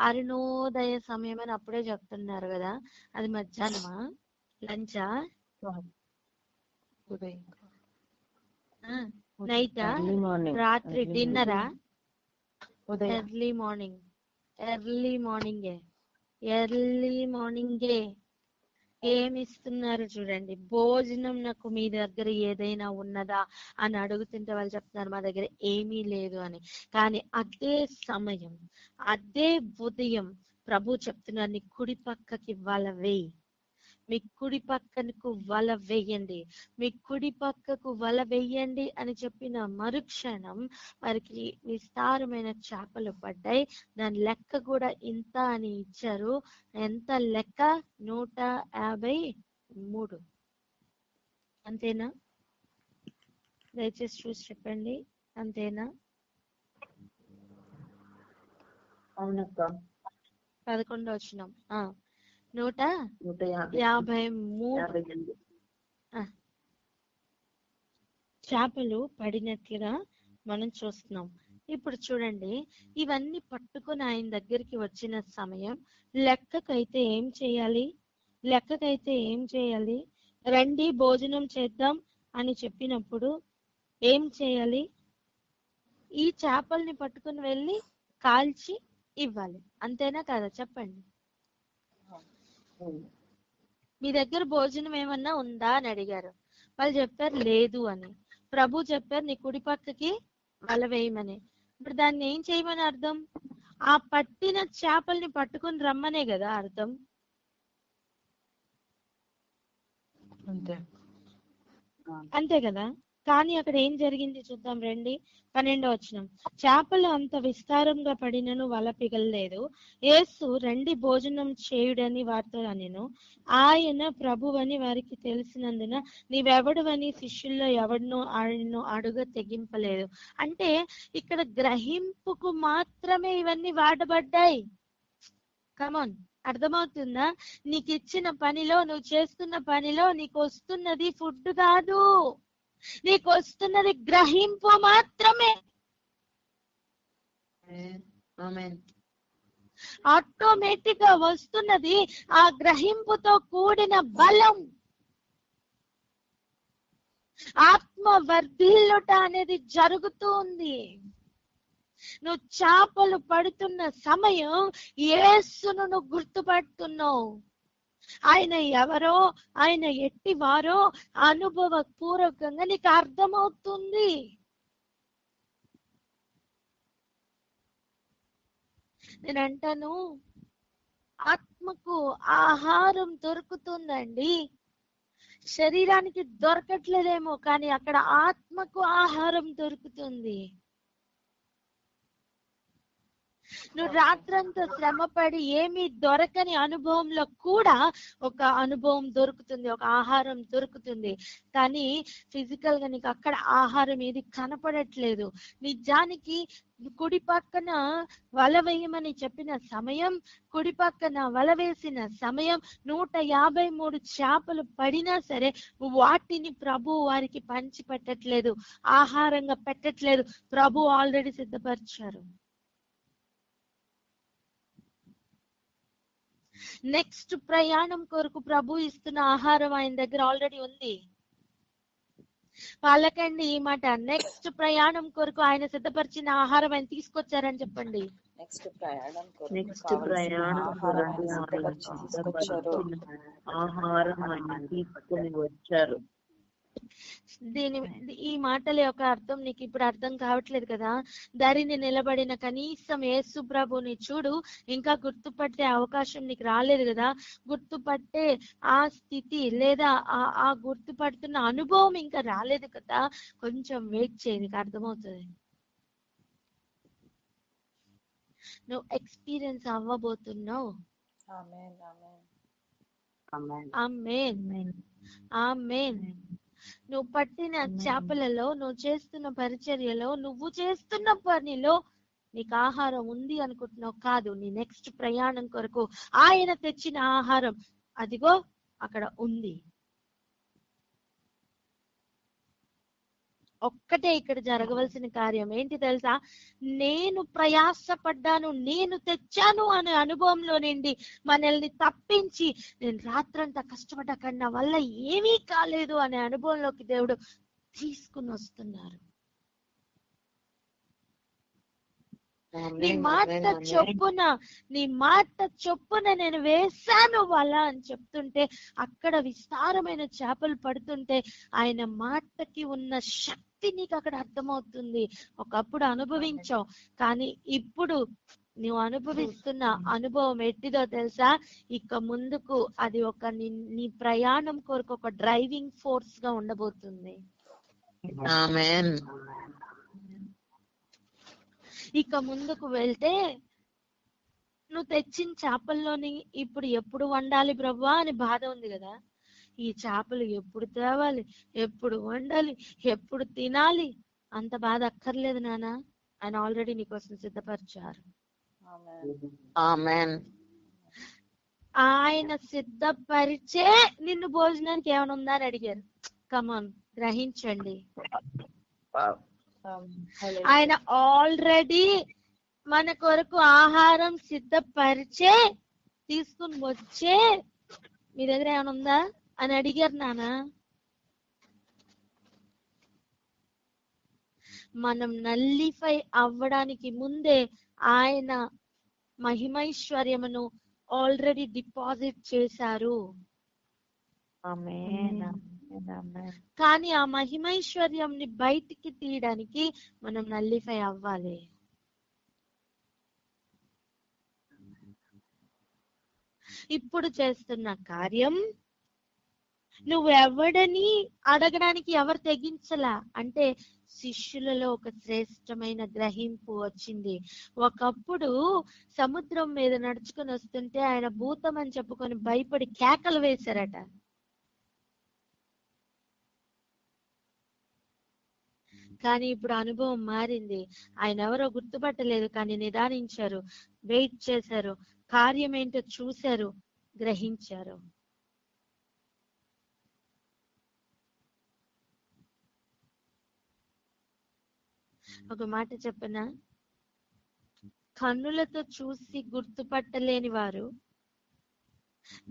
అరుణోదయ సమయం అని అప్పుడే చెప్తున్నారు కదా, అది మధ్యాహ్నమా, లంచా, నైటా, రాత్రి డిన్నరా? ఎర్లీ మార్నింగే ఏమి ఇస్తున్నారు చూడండి. భోజనం నాకు మీ దగ్గర ఏదైనా ఉన్నదా అని అడుగుతుంటే వాళ్ళు చెప్తున్నారు మా దగ్గర ఏమీ లేదు అని. కానీ అదే సమయం, అదే ఉదయం ప్రభు చెప్తున్నారు, నీ కుడి పక్కకి వల వేయి, మీ కుడి పక్కకు వల వేయండి, మీ కుడి పక్కకు వల వేయండి అని చెప్పిన మరుక్షణం వారికి విస్తారమైన చేపలు పడ్డాయి. దాని లెక్క కూడా ఇంత అని ఇచ్చారు. ఎంత లెక్క? 153. అంతేనా? దయచేసి చూసి చెప్పండి, అంతేనా? అవునక్క. 11వ వచనం. 153 చేపలు పడినట్లుగా మనం చూస్తున్నాం. ఇప్పుడు చూడండి, ఇవన్నీ పట్టుకొని ఆయన దగ్గరికి వచ్చిన సమయం లెక్కకైతే ఏం చేయాలి? రండి భోజనం చేద్దాం అని చెప్పినప్పుడు ఏం చేయాలి? ఈ చేపల్ని పట్టుకుని వెళ్ళి కాల్చి ఇవ్వాలి. అంతేనా కదా? చెప్పండి. మీ దగ్గర భోజనం ఏమన్నా ఉందా అని అడిగారు. వాళ్ళు చెప్పారు లేదు అని. ప్రభు చెప్పారు నీ కుడి పక్కకి వల వేయమని. ఇప్పుడు దాన్ని ఏం చేయమని అర్థం? ఆ పట్టిన చేపల్ని పట్టుకుని రమ్మనే కదా అర్థం. అంతే కదా? కానీ అక్కడ ఏం జరిగింది చూద్దాం రండి. 12వ వచనం. చేపలు అంత విస్తారంగా పడినను వల పిగలలేదు. యేసు రండి భోజనం చేయుడని వారితో అనెను. ఆయన ప్రభువని వారికి తెలిసినందున నీవెవడువని శిష్యుల్లో ఎవడినో ఆయన్ను అడుగ తెగింపలేదు. అంటే ఇక్కడ గ్రహింపుకు మాత్రమే ఇవన్నీ వాడబడ్డాయి. కమాన్, అర్థమవుతుందా? నీకు ఇచ్చిన పనిలో, నువ్వు చేస్తున్న పనిలో నీకు వస్తున్నది ఫుడ్ కాదు, నీకు వస్తున్నది గ్రహింపు మాత్రమే. ఆటోమేటిక్ గా వస్తున్నది ఆ గ్రహింపుతో కూడిన బలం. ఆత్మ వర్ధిల్లుట అనేది జరుగుతూ ఉంది. నువ్వు చేపలు పడుతున్న సమయం యేసును నువ్వు గుర్తుపడుతున్నావు. ఆయన ఎవరో, ఆయన ఎట్టివారో అనుభవపూర్వకంగా నీకు అర్థమవుతుంది. నేను అంటాను, ఆత్మకు ఆహారం దొరుకుతుందండి, శరీరానికి దొరకట్లేదేమో, కానీ అక్కడ ఆత్మకు ఆహారం దొరుకుతుంది. నువ్వు రాత్రంతా శ్రమపడి ఏమీ దొరకని అనుభవంలో కూడా ఒక అనుభవం దొరుకుతుంది, ఒక ఆహారం దొరుకుతుంది. కానీ ఫిజికల్ గా నీకు అక్కడ ఆహారం ఏది కనపడట్లేదు. నిజానికి కుడి పక్కన వల వేయమని చెప్పిన సమయం, కుడి పక్కన వల వేసిన సమయం 153 చేపలు పడినా సరే వాటిని ప్రభు వారికి పంచి పెట్టట్లేదు, ఆహారంగా పెట్టట్లేదు. ప్రభు ఆల్రెడీ సిద్ధపరిచారు. నెక్స్ట్ ప్రయాణం కొరకు ప్రభు ఇస్తున్న ఆహారం ఆయన దగ్గర ఆల్రెడీ ఉంది. వాళ్ళకండి ఈ మాట, నెక్స్ట్ ప్రయాణం కొరకు ఆయన సిద్ధపరిచిన ఆహారం ఆయన తీసుకొచ్చారని చెప్పండి. నెక్స్ట్ ప్రయాణం ఆహారం ఆయన తీసుకుని వచ్చారు. ఈ మాటల యొక్క అర్థం నీకు ఇప్పుడు అర్థం కావట్లేదు కదా. దారిని నిలబడిన కనీసం యేసు ప్రభుని చూడు, ఇంకా గుర్తుపట్టే అవకాశం నీకు రాలేదు కదా. గుర్తుపట్టే ఆ స్థితి లేదా ఆ గుర్తుపడుతున్న అనుభవం ఇంకా రాలేదు కదా. కొంచెం వెయిట్ చేయి, నీకు అర్థమవుతుంది. నువ్వు ఎక్స్పీరియన్స్ అవ్వబోతున్నావు. ఆమేన్, ఆమేన్. నువ్వు పట్టిన చేపలలో, నువ్వు చేస్తున్న పరిచర్యలో, నువ్వు చేస్తున్న పనిలో నీకు ఆహారం ఉంది అనుకుంటున్నావు. కాదు, నీ నెక్స్ట్ ప్రయాణం కొరకు ఆయన తెచ్చిన ఆహారం అదిగో అక్కడ ఉంది. ఒక్కటే ఇక్కడ జరగవలసిన కార్యం ఏంటి తెలుసా? నేను ప్రయాసపడ్డాను, నేను తెచ్చాను అనే అనుభవంలో నుండి మనల్ని తప్పించి, నేను రాత్రంతా కష్టపడ్డా కానీ నా వల్ల ఏమీ కాలేదు అనే అనుభవంలోకి దేవుడు తీసుకుని వస్తున్నారు. నీ మాట చొప్పున నేను వేశాను వల అని చెప్తుంటే, అక్కడ విస్తారమైన చేపలు పడుతుంటే ఆయన మాటకి ఉన్న శక్తి నీకు అక్కడ అర్థమవుతుంది. ఒకప్పుడు అనుభవించావు, కానీ ఇప్పుడు నువ్వు అనుభవిస్తున్న అనుభవం ఎట్టిదో తెలుసా? ఇక ముందుకు అది ఒక నీ ప్రయాణం కొరకు ఒక డ్రైవింగ్ ఫోర్స్ గా ఉండబోతుంది. ఆమేన్. ఇక ముందుకు వెళ్తే నువ్వు తెచ్చిన చేపల్లోని ఇప్పుడు ఎప్పుడు వండాలి బ్రవ్వా అని బాధ ఉంది కదా. ఈ చేపలు ఎప్పుడు తేవాలి, ఎప్పుడు వండాలి, ఎప్పుడు తినాలి, అంత బాధ అక్కర్లేదు నాన్న. ఆయన ఆల్రెడీ నీకోసం సిద్ధపరిచారు. ఆమేన్. ఆయన సిద్ధపరిచే నిన్ను భోజనానికి ఏమైనా ఉందా అని అడిగారు. కమాన్, గ్రహించండి. ఆయన ఆల్రెడీ మన కొరకు ఆహారం సిద్ధపరిచే తీసుకుని వచ్చే మీ దగ్గర ఏమైనా ఉందా అని అడిగారు నాన్న. మనం నల్లిఫై అవ్వడానికి ముందే ఆయన మహిమైశ్వర్యమును ఆల్రెడీ డిపాజిట్ చేశారు. కానీ ఆ మహిమైశ్వర్యంని బయటికి తీయడానికి మనం నల్లిఫై అవ్వాలి. ఇప్పుడు చేస్తున్న కార్యం నువ్వెవడని అడగడానికి ఎవరు తెగించలా. అంటే శిష్యులలో ఒక శ్రేష్టమైన గ్రహింపు వచ్చింది. ఒకప్పుడు సముద్రం మీద నడుచుకొని వస్తుంటే ఆయన భూతం అని చెప్పుకొని భయపడి కేకలు వేశారట. కానీ ఇప్పుడు అనుభవం మారింది. ఆయన ఎవరో గుర్తుపట్టలేదు, కానీ నిదానించారు, వెయిట్ చేశారు, కార్యం ఏంటో చూశారు, గ్రహించారు. ఒక మాట చెప్పనా, కన్నులతో చూసి గుర్తుపట్టలేని వారు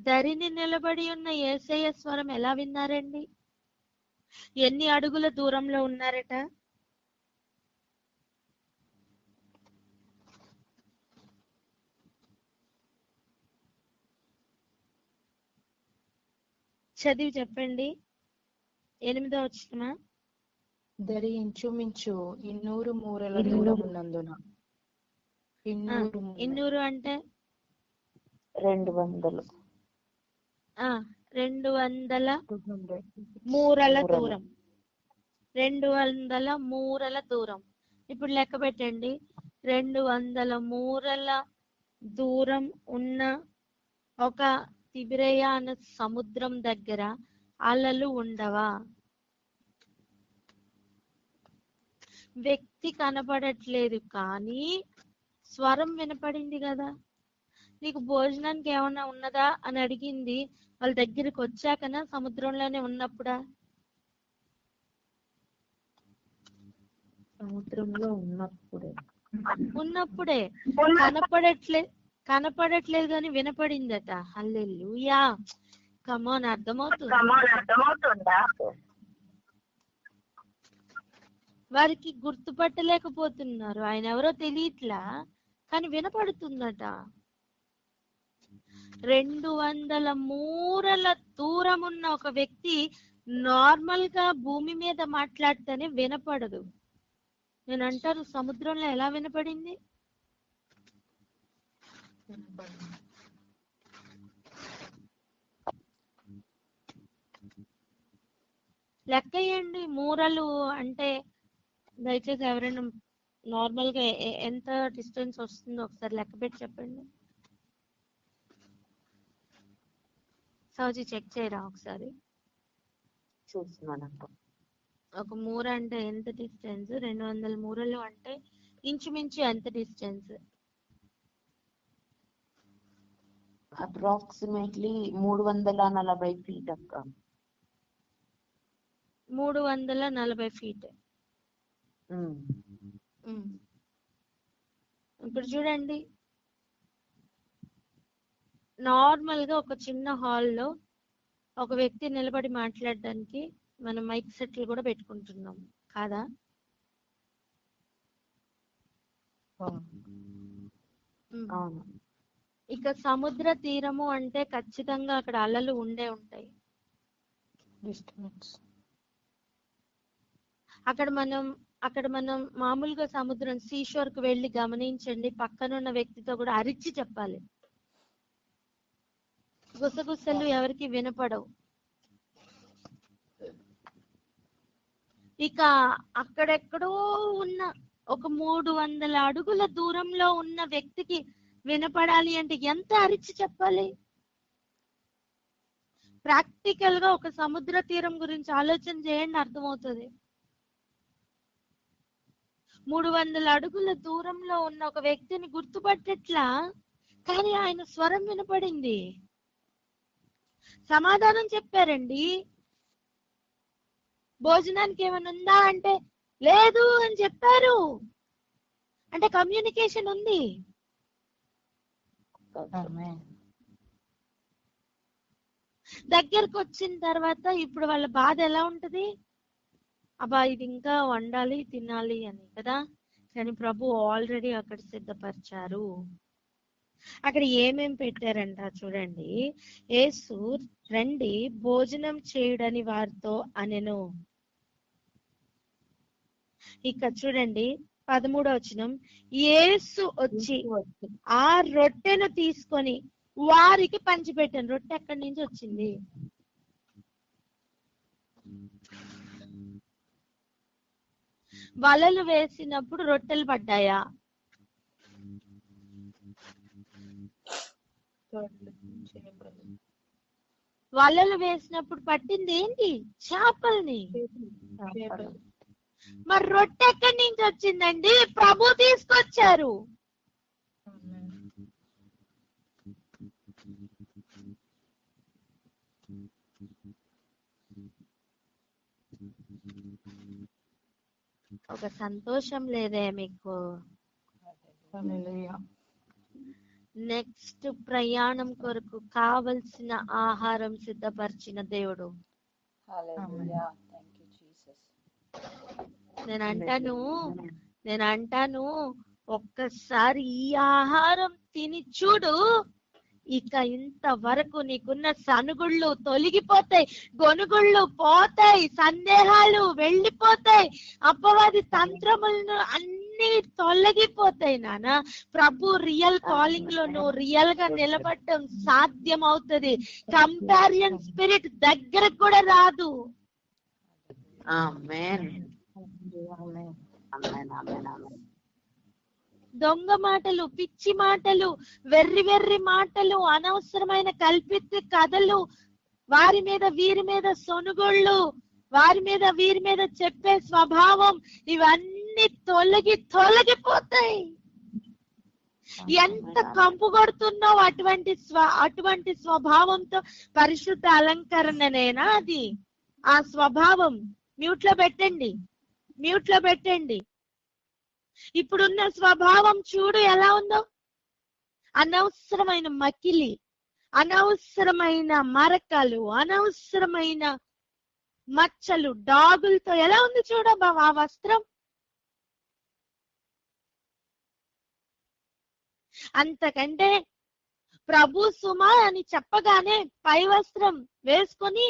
దరిని నిలబడి ఉన్న యేసయ్య స్వరం ఎలా విన్నారండి? ఎన్ని అడుగుల దూరంలో ఉన్నారట? చదివి చెప్పండి. 8వ వచనమా? దరి ఇంచుమించు 200 మూరల దూరం ఉన్నందున. 200 అంటే 200 200 మూరల దూరం. 200 మూరల దూరం. ఇప్పుడు లెక్క పెట్టండి. 200 మూరల దూరం ఉన్న ఒక తిబిరేయ అన్న సముద్రం దగ్గర అలలు ఉండవా? వ్యక్తి కనపడట్లేదు, కానీ స్వరం వినపడింది కదా. నీకు భోజనానికి ఏమన్నా ఉన్నదా అని అడిగింది వాళ్ళ దగ్గరికి వచ్చాకనా, సముద్రంలోనే ఉన్నప్పుడా? సముద్రంలో ఉన్నప్పుడే. కనపడట్లేదు కానీ వినపడిందట. హల్లెలూయా. కమాన్, అర్థమవుతుందా? వారికి గుర్తుపట్టలేకపోతున్నారు, ఆయన ఎవరో తెలియట్లా, కానీ వినపడుతుందట. 200 మూరల దూరం ఉన్న ఒక వ్యక్తి నార్మల్ గా భూమి మీద మాట్లాడితేనే వినపడదు. నేను అంటాను, సముద్రంలో ఎలా వినపడింది? లెక్కయ్యండి. మూరలు అంటే దయచేసి ఎవరైనా నార్మల్ గా ఎంత డిస్టెన్స్ వస్తుందో ఒకసారి లెక్క పెట్టి చెప్పండి. సౌజీ చెక్ చేయరా ఒకసారి? చూస్తున్నాను. ఒక మూర అంటే ఎంత డిస్టెన్స్? 200 మూరలు అంటే ఇంచుమించు ఎంత డిస్టెన్స్? అప్రాక్సిమేట్లీ 340 ఫీట్ అక్క. 340 ఫీట్. ఇప్పుడు చూడండి, నార్మల్ గా ఒక చిన్న హాల్లో ఒక వ్యక్తి నిలబడి మాట్లాడడానికి మనం మైక్ సెట్లు కూడా పెట్టుకుంటున్నాం కాదా? ఇక సముద్ర తీరము అంటే ఖచ్చితంగా అక్కడ అలలు ఉండే ఉంటాయి. అక్కడ మనం మామూలుగా సముద్రం సీషోర్ కు వెళ్ళి గమనించండి, పక్కనున్న వ్యక్తితో కూడా అరిచి చెప్పాలి. గుసగుసలు ఎవరికి వినపడవు. ఇక అక్కడెక్కడో ఉన్న ఒక 300 అడుగుల దూరంలో ఉన్న వ్యక్తికి వినపడాలి అంటే ఎంత అరిచి చెప్పాలి? ప్రాక్టికల్ గా ఒక సముద్ర తీరం గురించి ఆలోచన చేయండి, అర్థమవుతుంది. 300 అడుగుల దూరంలో ఉన్న ఒక వ్యక్తిని గుర్తుపట్టట్లా, కానీ ఆయన స్వరం వినపడింది. సమాధానం చెప్పారండి. భోజనానికి ఏమైనా ఉందా అంటే లేదు అని చెప్పారు. అంటే కమ్యూనికేషన్ ఉంది. దగ్గరకు వచ్చిన తర్వాత ఇప్పుడు వాళ్ళ బాధ ఎలా ఉంటది? అబ్బా ఇది ఇంకా వండాలి, తినాలి అని కదా. కానీ ప్రభు ఆల్రెడీ అక్కడ సిద్ధపరిచారు. అక్కడ ఏమేం పెట్టారంట చూడండి. యేసు రండి భోజనం చేయడని వారితో అనెను. ఇక చూడండి 13వ వచనం, యేసు వచ్చి ఆ రొట్టెను తీసుకొని వారికి పంచిపెట్టాను. రొట్టె ఎక్కడి నుంచి వచ్చింది? వలలు వేసినప్పుడు రొట్టెలు పడ్డాయా? వలలు వేసినప్పుడు పట్టింది ఏంటి? చేపల్ని. మరి రొట్టె ఎక్కడి నుంచి వచ్చిందండి? ప్రభు తీసుకొచ్చారు. ఒక సంతోషం లేదే మీకు? నెక్స్ట్ ప్రయాణం కొరకు కావలసిన ఆహారం సిద్ధపరిచిన దేవుడు. Hallelujah. Thank you, Jesus. నేను అంటాను ఒక్కసారి ఈ ఆహారం తిని చూడు, ఇక ఇంతవరకు నీకున్న సనుగుళ్ళు తొలగిపోతాయి, గొనుగుళ్ళు పోతాయి, సందేహాలు వెళ్ళిపోతాయి, అపవాది తంత్రములను అన్ని తొలగిపోతాయి. నాన్న, ప్రభు రియల్ కాలింగ్ లో నువ్వు రియల్ గా నిలబడటం సాధ్యం అవుతుంది. కంపారిజన్ స్పిరిట్ దగ్గరకు కూడా రాదు. ఆమేన్. దొంగ మాటలు, పిచ్చి మాటలు, వెర్రి వెర్రి మాటలు, అనవసరమైన కల్పిత కథలు, వారి మీద వీరి మీద సొనుగోళ్ళు, వారి మీద వీరి మీద చెప్పే స్వభావం, ఇవన్నీ తొలగిపోతాయి. ఎంత కంపు కొడుతున్నావు అటువంటి స్వభావంతో. పరిశుద్ధ అలంకరణనేనా అది? ఆ స్వభావం మ్యూట్ లో పెట్టండి. ఇప్పుడున్న స్వభావం చూడు ఎలా ఉందో. అనవసరమైన మకిలి, అనవసరమైన మరకలు, అనవసరమైన మచ్చలు, డాగులతో ఎలా ఉంది చూడ ఆ వస్త్రం. అంతకంటే ప్రభు సుమా అని చెప్పగానే పై వస్త్రం వేసుకొని,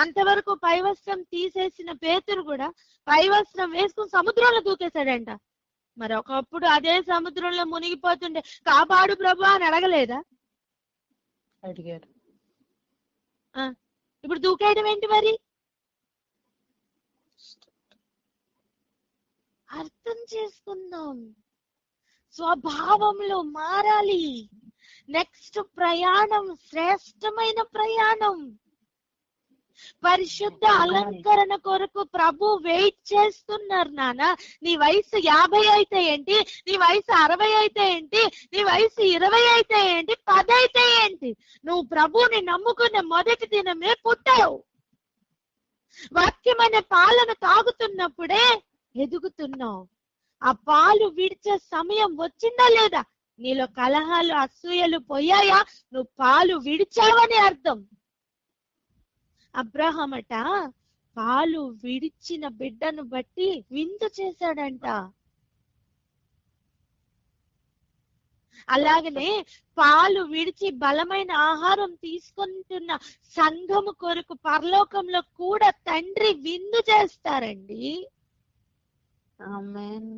అంతవరకు పై వస్త్రం తీసేసిన పేతురు కూడా పై వస్త్రం వేసుకుని సముద్రంలో దూకేశాడంట. మరి ఒకప్పుడు అదే సముద్రంలో మునిగిపోతుండే కాపాడు ప్రభు అని అడగలేదా? అడిగారు. ఇప్పుడు దూకేయడం ఏంటి మరి? అర్థం చేసుకుందాం, స్వభావంలో మారాలి. నెక్స్ట్ ప్రయాణం శ్రేష్టమైన ప్రయాణం. పరిశుద్ధ అలంకరణ కొరకు ప్రభు వెయిట్ చేస్తున్నారు. నాన్న, నీ వయసు 50 అయితే ఏంటి, నీ వయసు 60 అయితే ఏంటి, నీ వయసు 20 అయితే ఏంటి, 10 అయితే ఏంటి, నువ్వు ప్రభువుని నమ్ముకున్న మొదటి దినమే పుట్టావు. వాక్యం అనే పాలను తాగుతున్నప్పుడే ఎదుగుతున్నావు. ఆ పాలు విడిచే సమయం వచ్చిందా లేదా? నీలో కలహాలు, అసూయలు పోయాయా? నువ్వు పాలు విడిచావని అర్థం. అబ్రహామట పాలు విడిచిన బిడ్డను బట్టి విందు చేశాడంట. అలాగనే పాలు విడిచి బలమైన ఆహారం తీసుకుంటున్న సంఘము కొరకు పరలోకంలో కూడా తండ్రి విందు చేస్తారండి. ఆమేన్.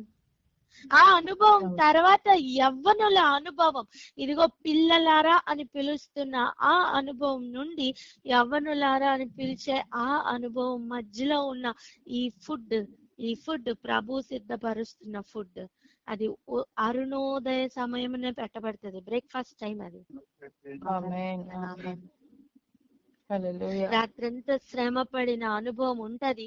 ఆ అనుభవం తర్వాత యవ్వనుల అనుభవం, ఇదిగో పిల్లలారా అని పిలుస్తున్న ఆ అనుభవం నుండి యవ్వనులారా అని పిలిచే ఆ అనుభవం మధ్యలో ఉన్న ఈ ఫుడ్ ప్రభు సిద్ధపరుస్తున్న ఫుడ్, అది అరుణోదయ సమయమునే పెట్టబడుతుంది. బ్రేక్ఫాస్ట్ టైం అది. రాత్రంతా శ్రమ పడిన అనుభవం ఉంటది,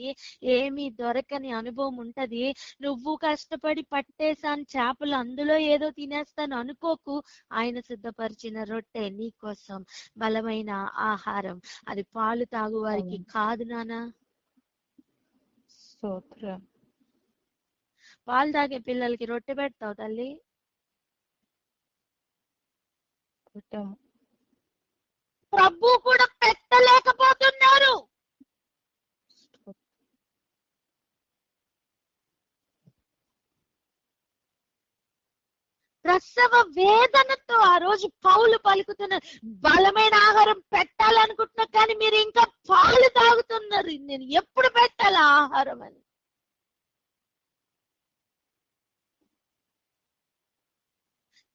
ఏమీ దొరకని అనుభవం ఉంటది. నువ్వు కష్టపడి పట్టేసాను చేపలు, అందులో ఏదో తినేస్తాను అనుకోకు. ఆయన సిద్ధపరిచిన రొట్టె నీకోసం బలమైన ఆహారం. అది పాలు తాగు వారికి కాదు నానా. పాలు తాగే పిల్లలకి రొట్టె పెడతావు తల్లి? ప్రభు కూడా పెట్టలేకపోతున్నారు. ప్రసవ వేదనతో ఆ రోజు పౌలు పలుకుతున్న బలమైన ఆహారం పెట్టాలనుకుంటున్నా, కానీ మీరు ఇంకా పాలు తాగుతున్నారు. నేను ఎప్పుడు పెట్టాలా ఆహారం అని.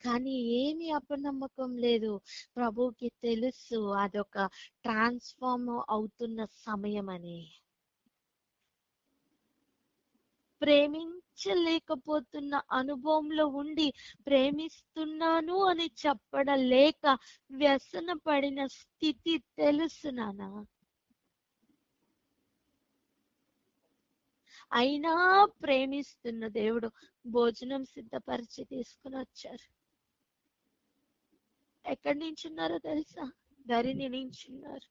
కానీ ఏమి అపనమ్మకం లేదు. ప్రభుకి తెలుసు అదొక ట్రాన్స్ఫార్మ్ అవుతున్న సమయం అని. ప్రేమించలేకపోతున్న అనుభవంలో ఉండి ప్రేమిస్తున్నాను అని చెప్పడం లేక వ్యసన పడిన స్థితి తెలుసు నానా. అయినా ప్రేమిస్తున్న దేవుడు భోజనం సిద్ధపరిచి తీసుకుని వచ్చారు. ఎక్కడి నించున్నారో తెలుసా? ధరిని నించున్నారు.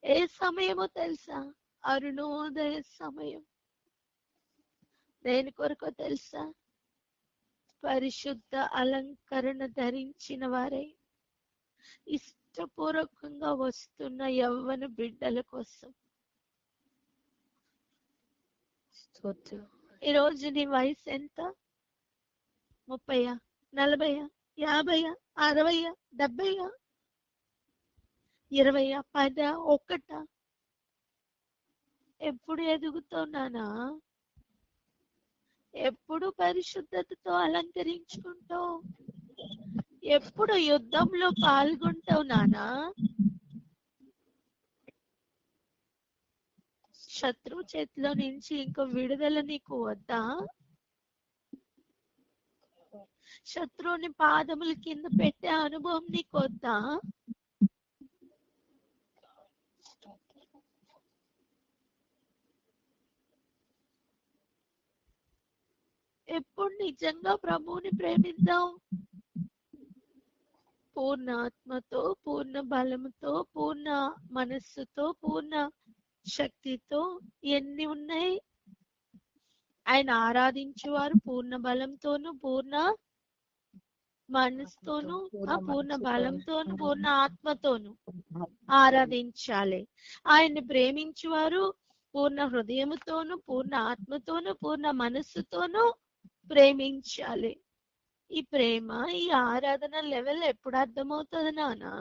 ఏ సమయమో తెలుసా? అరుణోదయ సమయం. దేని కొరకో తెలుసా? పరిశుద్ధ అలంకరణ ధరించిన వారై ఇష్టపూర్వకంగా వస్తున్న యవ్వన బిడ్డల కోసం. ఈరోజు నీ వయసు ఎంత? 30, 40, 50, 60, 70, 20, 10, 1? ఎప్పుడు ఎదుగుతున్నానా? ఎప్పుడు పరిశుద్ధతతో అలంకరించుకుంటావు? ఎప్పుడు యుద్ధంలో పాల్గొంటావు నానా? శత్రువు చేతిలో నుంచి ఇంకో విడుదల నీకు వద్దా? శత్రువుని పాదముల కింద పెట్టే అనుభవం నీకు వద్దా? ఎప్పుడు నిజంగా ప్రభువుని ప్రేమిద్దాం? పూర్ణ ఆత్మతో, పూర్ణ బలముతో, పూర్ణ మనస్సుతో, పూర్ణ శక్తితో. ఎన్ని ఉన్నాయి? ఆయన ఆరాధించేవారు పూర్ణ బలంతోను, పూర్ణ మనసుతోను, పూర్ణ బలంతోను, పూర్ణ ఆత్మతోను ఆరాధించాలి. ఆయన్ని ప్రేమించేవారు పూర్ణ హృదయముతోను, పూర్ణ ఆత్మతోను, పూర్ణ మనస్సుతోను ప్రేమించాలి. ఈ ప్రేమ, ఈ ఆరాధన లెవెల్ ఎప్పుడు అర్థమవుతుంది నానా?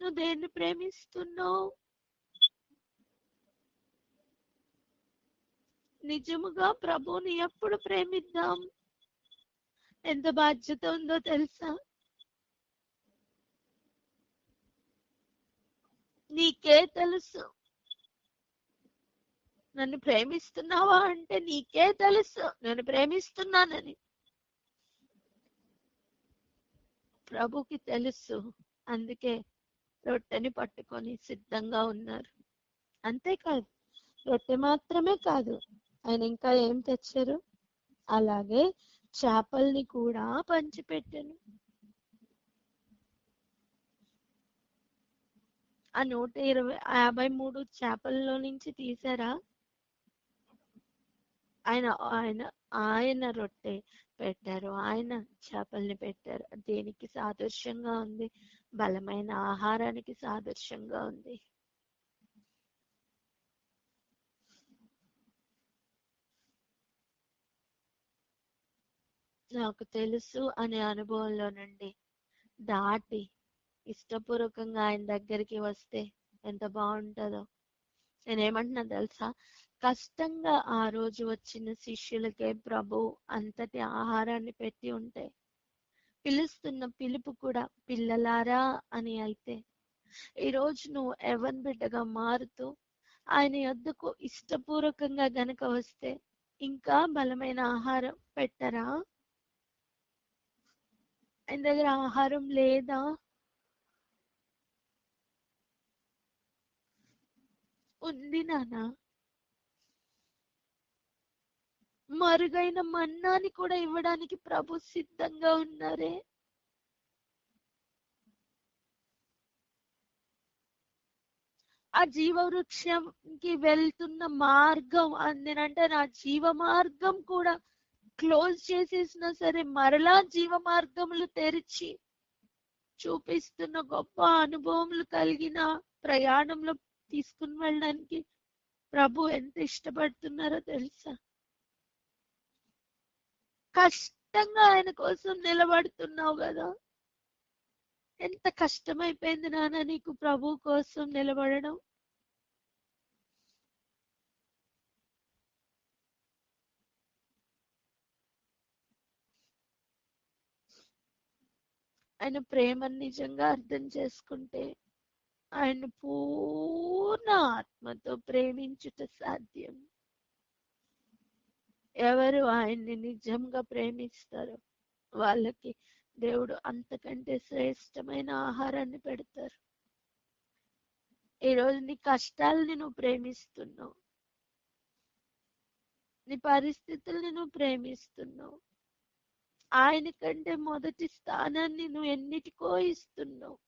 నువ్వు దేన్ని ప్రేమిస్తున్నావు? నిజముగా ప్రభువుని ఎప్పుడు ప్రేమిద్దాం? ఎంత బాధ్యత ఉందో తెలుసా? నీకే తెలుసు. నన్ను ప్రేమిస్తున్నావా అంటే నీకే తెలుసు నేను ప్రేమిస్తున్నానని. ప్రభుకి తెలుసు. అందుకే రొట్టెని పట్టుకొని సిద్ధంగా ఉన్నారు. అంతేకాదు, రొట్టె మాత్రమే కాదు, ఆయన ఇంకా ఏం తెచ్చారు? అలాగే చేపల్ని కూడా పంచిపెట్టాను. ఆ 153 చేపల్లో నుంచి తీసారా? ఆయన ఆయన ఆయన రొట్టె పెట్టారు, ఆయన చేపల్ని పెట్టారు. దేనికి సాదృశ్యంగా ఉంది? బలమైన ఆహారానికి సాదృశ్యంగా ఉంది. నాకు తెలుసు అనే అనుభవంలో నుండి దాటి ఇష్టపూర్వకంగా ఆయన దగ్గరికి వస్తే ఎంత బాగుంటుందో. నేనేమంటున్నా తెలుసా? కష్టంగా ఆ రోజు వచ్చిన శిష్యులకే ప్రభు అంతటి ఆహారాన్ని పెట్టి ఉంటే, పిలుస్తున్న పిలుపు కూడా పిల్లలారా అని అయితే, ఈరోజు నువ్వు ఎవరి బిడ్డగా మారుతూ ఆయన యొద్దకు ఇష్టపూర్వకంగా గనక వస్తే ఇంకా బలమైన ఆహారం పెట్టరా? ఆయన దగ్గర ఆహారం లేదా? ఉంది నానా. మరుగైన మన్నాని కూడా ఇవ్వడానికి ప్రభు సిద్ధంగా ఉన్నారే. ఆ జీవవృక్షంకి వెళ్తున్న మార్గం నేనంటే నా జీవ మార్గం కూడా క్లోజ్ చేసేసినా సరే మరలా జీవ మార్గములు తెరిచి చూపిస్తున్న గొప్ప అనుభవములు కలిగిన ప్రయాణంలో తీసుకుని వెళ్ళడానికి ప్రభు ఎంత ఇష్టపడుతున్నారో తెలుసా? కష్టంగా ఆయన కోసం నిలబడుతున్నావు కదా. ఎంత కష్టమైపోయింది నాన్న నీకు ప్రభు కోసం నిలబడడం. ఆయన ప్రేమను నిజంగా అర్థం చేసుకుంటే ఆయన పూర్ణ ఆత్మతో ప్రేమించుట సాధ్యం. ఎవరు ఆయన్ని నిజంగా ప్రేమిస్తారో వాళ్ళకి దేవుడు అంతకంటే శ్రేష్టమైన ఆహారాన్ని పెడతారు. ఈరోజు నీ కష్టాలని నువ్వు ప్రేమిస్తున్నావు, నీ పరిస్థితుల్ని నువ్వు ప్రేమిస్తున్నావు, ఆయన కంటే మొదటి స్థానాన్ని నువ్వు ఎన్నిటికో ఇస్తున్నావు,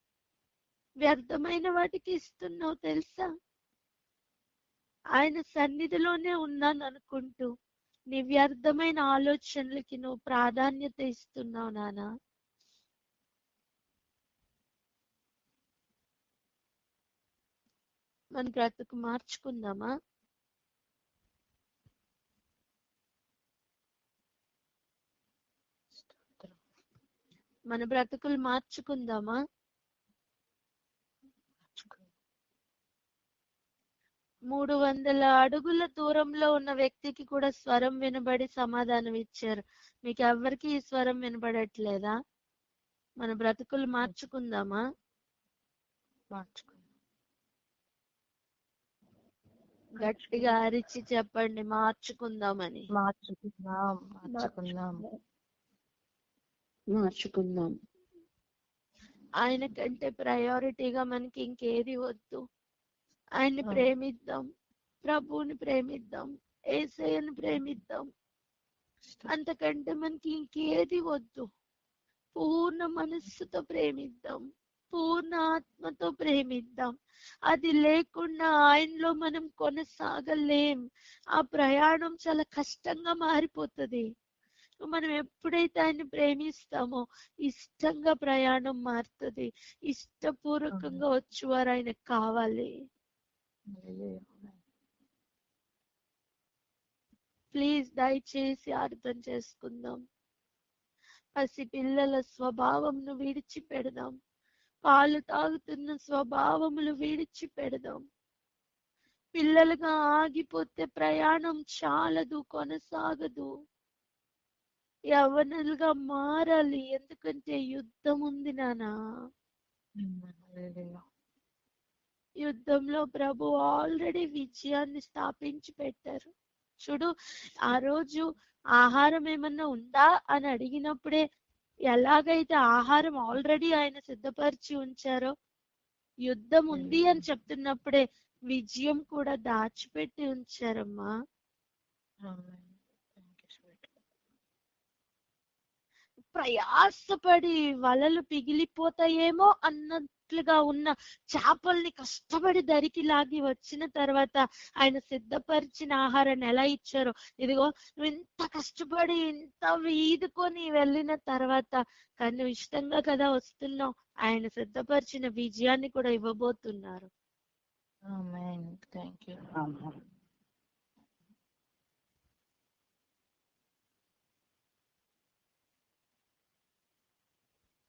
వ్యర్థమైన వాటికి ఇస్తున్నావు తెలుసా. ఆయన సన్నిధిలోనే ఉన్నాను అనుకుంటూ నీ వ్యర్థమైన ఆలోచనలకి నువ్వు ప్రాధాన్యత ఇస్తున్నావు నానా. మన బ్రతుకు మార్చుకుందామా? మన బ్రతుకులు మార్చుకుందామా? 300 అడుగుల దూరంలో ఉన్న వ్యక్తికి కూడా స్వరం వినబడి సమాధానం ఇచ్చారు. మీకు ఎవరికి ఈ స్వరం వినబడట్లేదా? మన బ్రతుకులు మార్చుకుందామా? గట్టిగా అరిచి చెప్పండి, మార్చుకుందామని. మార్చుకుందాం. ఆయన కంటే ప్రయారిటీగా మనకి ఇంకేది వద్దు. ఆయన్ని ప్రేమిద్దాం, ప్రభువుని ప్రేమిద్దాం, యేసయ్యను ప్రేమిద్దాం. అంతకంటే మనకి ఇంకేది వద్దు. పూర్ణ మనస్సుతో ప్రేమిద్దాం, పూర్ణ ఆత్మతో ప్రేమిద్దాం. అది లేకుండా ఆయనలో మనం కొనసాగలేం. ఆ ప్రయాణం చాలా కష్టంగా మారిపోతుంది. మనం ఎప్పుడైతే ఆయన్ని ప్రేమిస్తామో ఇష్టంగా ప్రయాణం మారుతుంది. ఇష్టపూర్వకంగా వచ్చేవారు ఆయనకు కావాలి. ప్లీజ్ దయచేసి అర్థం చేసుకుందాం. పసి పిల్లల స్వభావంను విడిచిపెడదాం. పాలు తాగుతున్న స్వభావములు విడిచిపెడదాం. పిల్లలుగా ఆగిపోతే ప్రయాణం చాలదు, కొనసాగదు. యవ్వనులుగా మారాలి, ఎందుకంటే యుద్ధం ఉంది నానా. యుద్ధంలో ప్రభు ఆల్రెడీ విజయాన్ని స్థాపించి పెట్టారు. చూడు, ఆ రోజు ఆహారం ఏమన్నా ఉందా అని అడిగినప్పుడే ఎలాగైతే ఆహారం ఆల్రెడీ ఆయన సిద్ధపరిచి ఉంచారో, యుద్ధం ఉంది అని చెప్తున్నప్పుడే విజయం కూడా దాచిపెట్టి ఉంచారమ్మా. ప్రయాసపడి వలలు పిగిలిపోతాయేమో అన్నట్లుగా ఉన్న చేపల్ని కష్టపడి దరికి లాగి వచ్చిన తర్వాత ఆయన సిద్ధపరిచిన ఆహారాన్ని ఎలా ఇచ్చారో, ఇదిగో నువ్వు ఇంత కష్టపడి ఇంత వీదుకొని వెళ్ళిన తర్వాత కానీ నువ్వు ఇష్టంగా కదా వస్తున్నావు, ఆయన సిద్ధపరిచిన విజయాన్ని కూడా ఇవ్వబోతున్నారు.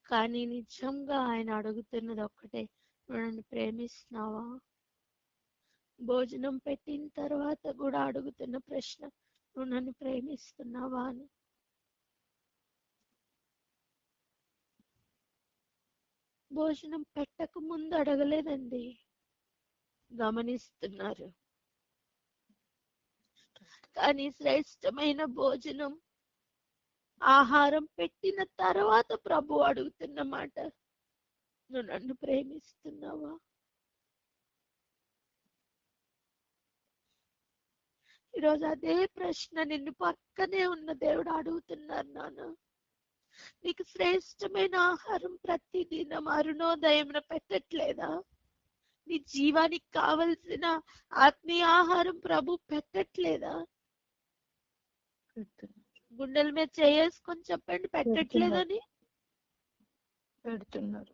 కానీ నిజంగా ఆయన అడుగుతున్నది ఒక్కటే, నువ్వు నన్ను ప్రేమిస్తున్నావా? భోజనం పెట్టిన తర్వాత కూడా అడుగుతున్న ప్రశ్న, నువ్వు నన్ను ప్రేమిస్తున్నావా అని. భోజనం పెట్టక ముందు అడగలేదండి, గమనిస్తున్నారు. కానీ శ్రేష్టమైన భోజనం, ఆహారం పెట్టిన తర్వాత ప్రభు అడుగుతున్న మాట, నువ్వు నన్ను ప్రేమిస్తున్నావా? ఈరోజు అదే ప్రశ్న నిన్ను పక్కనే ఉన్న దేవుడు అడుగుతున్నారు నాన్న. నీకు శ్రేష్టమైన ఆహారం ప్రతిదినం అరుణోదయంలో పెట్టట్లేదా? నీ జీవానికి కావలసిన ఆత్మీయ ఆహారం ప్రభు పెట్టట్లేదా? గుండెల మీద చేసుకొని చెప్పండి, పెట్టట్లేదని. పెడుతున్నారు.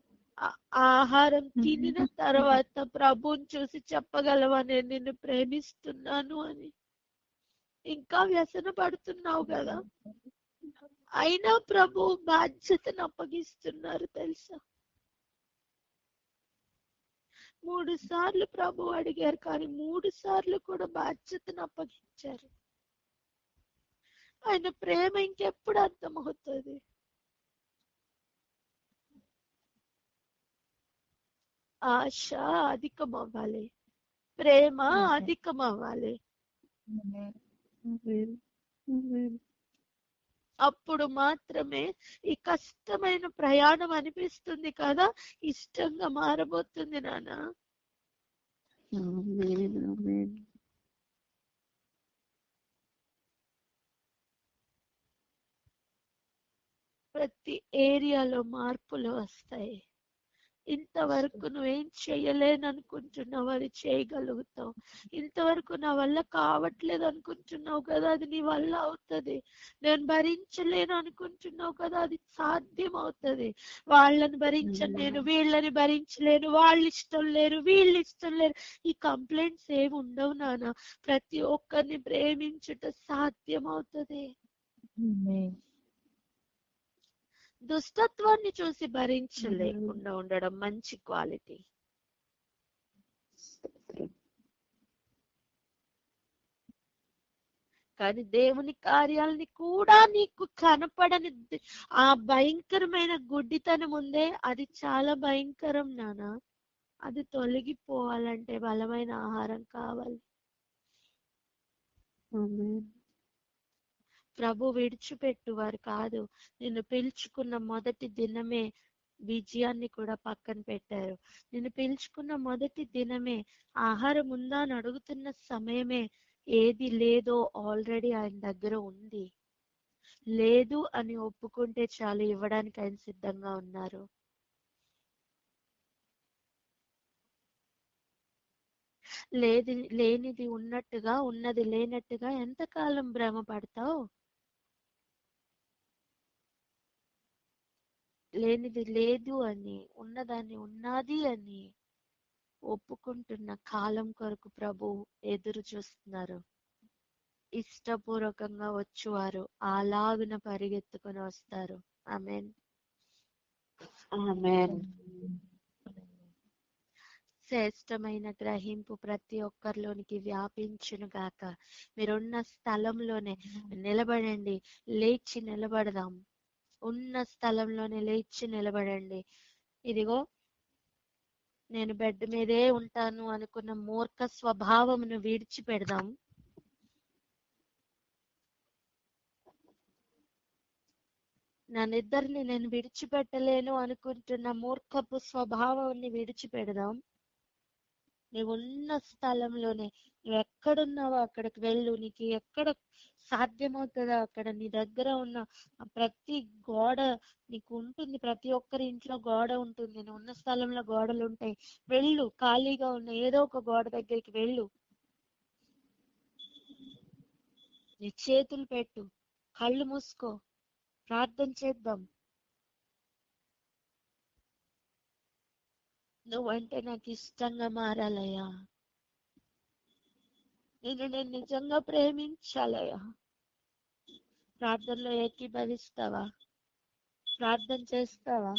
ఆహారం తినిన తర్వాత ప్రభుని చూసి చెప్పగలవా, నేను నిన్ను ప్రేమిస్తున్నాను అని? ఇంకా వ్యసన పడుతున్నావు కదా. అయినా ప్రభు బాధ్యతను అప్పగిస్తున్నారు తెలుసా. 3 సార్లు ప్రభు అడిగారు, కానీ 3 సార్లు కూడా బాధ్యతను అప్పగించారు. ఆయన ప్రేమ ఇంకెప్పుడు అర్థమవుతుంది? ఆశ అధికం అవ్వాలి, ప్రేమ అధికం అవ్వాలి. అప్పుడు మాత్రమే ఈ కష్టమైన ప్రయాణం అనిపిస్తుంది కదా, ఇష్టంగా మారబోతుంది నాన్న. ప్రతి ఏరియాలో మార్పులు వస్తాయి. ఇంతవరకు నువ్వేం చేయలేను అనుకుంటున్నావు, అది చేయగలుగుతావు. ఇంతవరకు నా వల్ల కావట్లేదు అనుకుంటున్నావు కదా, అది నీ వల్ల అవుతుంది. నేను భరించలేను అనుకుంటున్నావు కదా, అది సాధ్యం అవుతుంది. వాళ్ళని భరించలేను, వీళ్ళని భరించలేను, వాళ్ళు ఇష్టం లేరు, వీళ్ళు ఇష్టం లేరు, ఈ కంప్లైంట్స్ ఏమి ఉండవు నాన్న. ప్రతి ఒక్కరిని ప్రేమించుట సాధ్యం అవుతుంది. దుష్టత్వాన్ని చూసి భరించలేకుండా ఉండడం మంచి క్వాలిటీ. కానీ దేవుని కార్యాలని కూడా నీకు కనపడని ఆ భయంకరమైన గుడ్డితనం ఉందే, అది చాలా భయంకరం నాన్న. అది తొలగిపోవాలంటే బలమైన ఆహారం కావాలి. ప్రభు విడిచిపెట్టువారు కాదు. నిన్ను పిలుచుకున్న మొదటి దినమే విజయాన్ని కూడా పక్కన పెట్టారు. నిన్ను పిలుచుకున్న మొదటి దినమే ఆహారం ఉందా అని అడుగుతున్న సమయమే ఏది లేదో ఆల్రెడీ ఆయన దగ్గర ఉంది. లేదు అని ఒప్పుకుంటే చాలు, ఇవ్వడానికి ఆయన సిద్ధంగా ఉన్నారు. లేనిది ఉన్నట్టుగా, ఉన్నది లేనట్టుగా ఎంతకాలం భ్రమ పడతావు? లేనిది లేదు అని, ఉన్నదాన్ని ఉన్నది అని ఒప్పుకుంటున్న కాలం కొరకు ప్రభు ఎదురు చూస్తున్నారు. ఇష్టపూర్వకంగా వచ్చువారు అలాగున పరిగెత్తుకొని వస్తారు. ఆమేన్. ఆమేన్. శ్రేష్టమైన గ్రహింపు ప్రతి ఒక్కరిలోనికి వ్యాపించును గాక. మీరున్న స్థలంలోనే నిలబడండి, లేచి నిలబడదాం. ఉన్న స్థలంలోనే లేచి నిలబడండి. ఇదిగో నేను బెడ్ మీదే ఉంటాను అనుకున్న మూర్ఖ స్వభావమును విడిచిపెడదాం. నా నిద్రని నేను విడిచిపెట్టలేను అనుకుంటున్న మూర్ఖపు స్వభావాన్ని విడిచిపెడదాం. నువ్వున్న స్థలంలోనే, నువ్వు ఎక్కడున్నావో అక్కడికి వెళ్ళు. నీకు ఎక్కడ సాధ్యమవుతుందో అక్కడ నీ దగ్గర ఉన్న ప్రతి గోడ నీకు ఉంటుంది. ప్రతి ఒక్కరి ఇంట్లో గోడ ఉంటుంది. నువ్వు ఉన్న స్థలంలో గోడలు ఉంటాయి. వెళ్ళు, ఖాళీగా ఉన్న ఏదో ఒక గోడ దగ్గరికి వెళ్ళు. నీ చేతులు పెట్టు, కళ్ళు మూసుకో, ప్రార్థన చేద్దాం. నువ్వంటే నాకు ఇష్టంగా మారాలయ్యా. నేను నిజంగా ప్రేమించాలయ్యా. ప్రార్థనలో ఏకీభవిస్తావా? ప్రార్థన చేస్తావా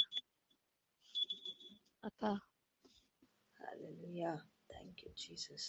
అక్క? Hallelujah. Thank you, Jesus.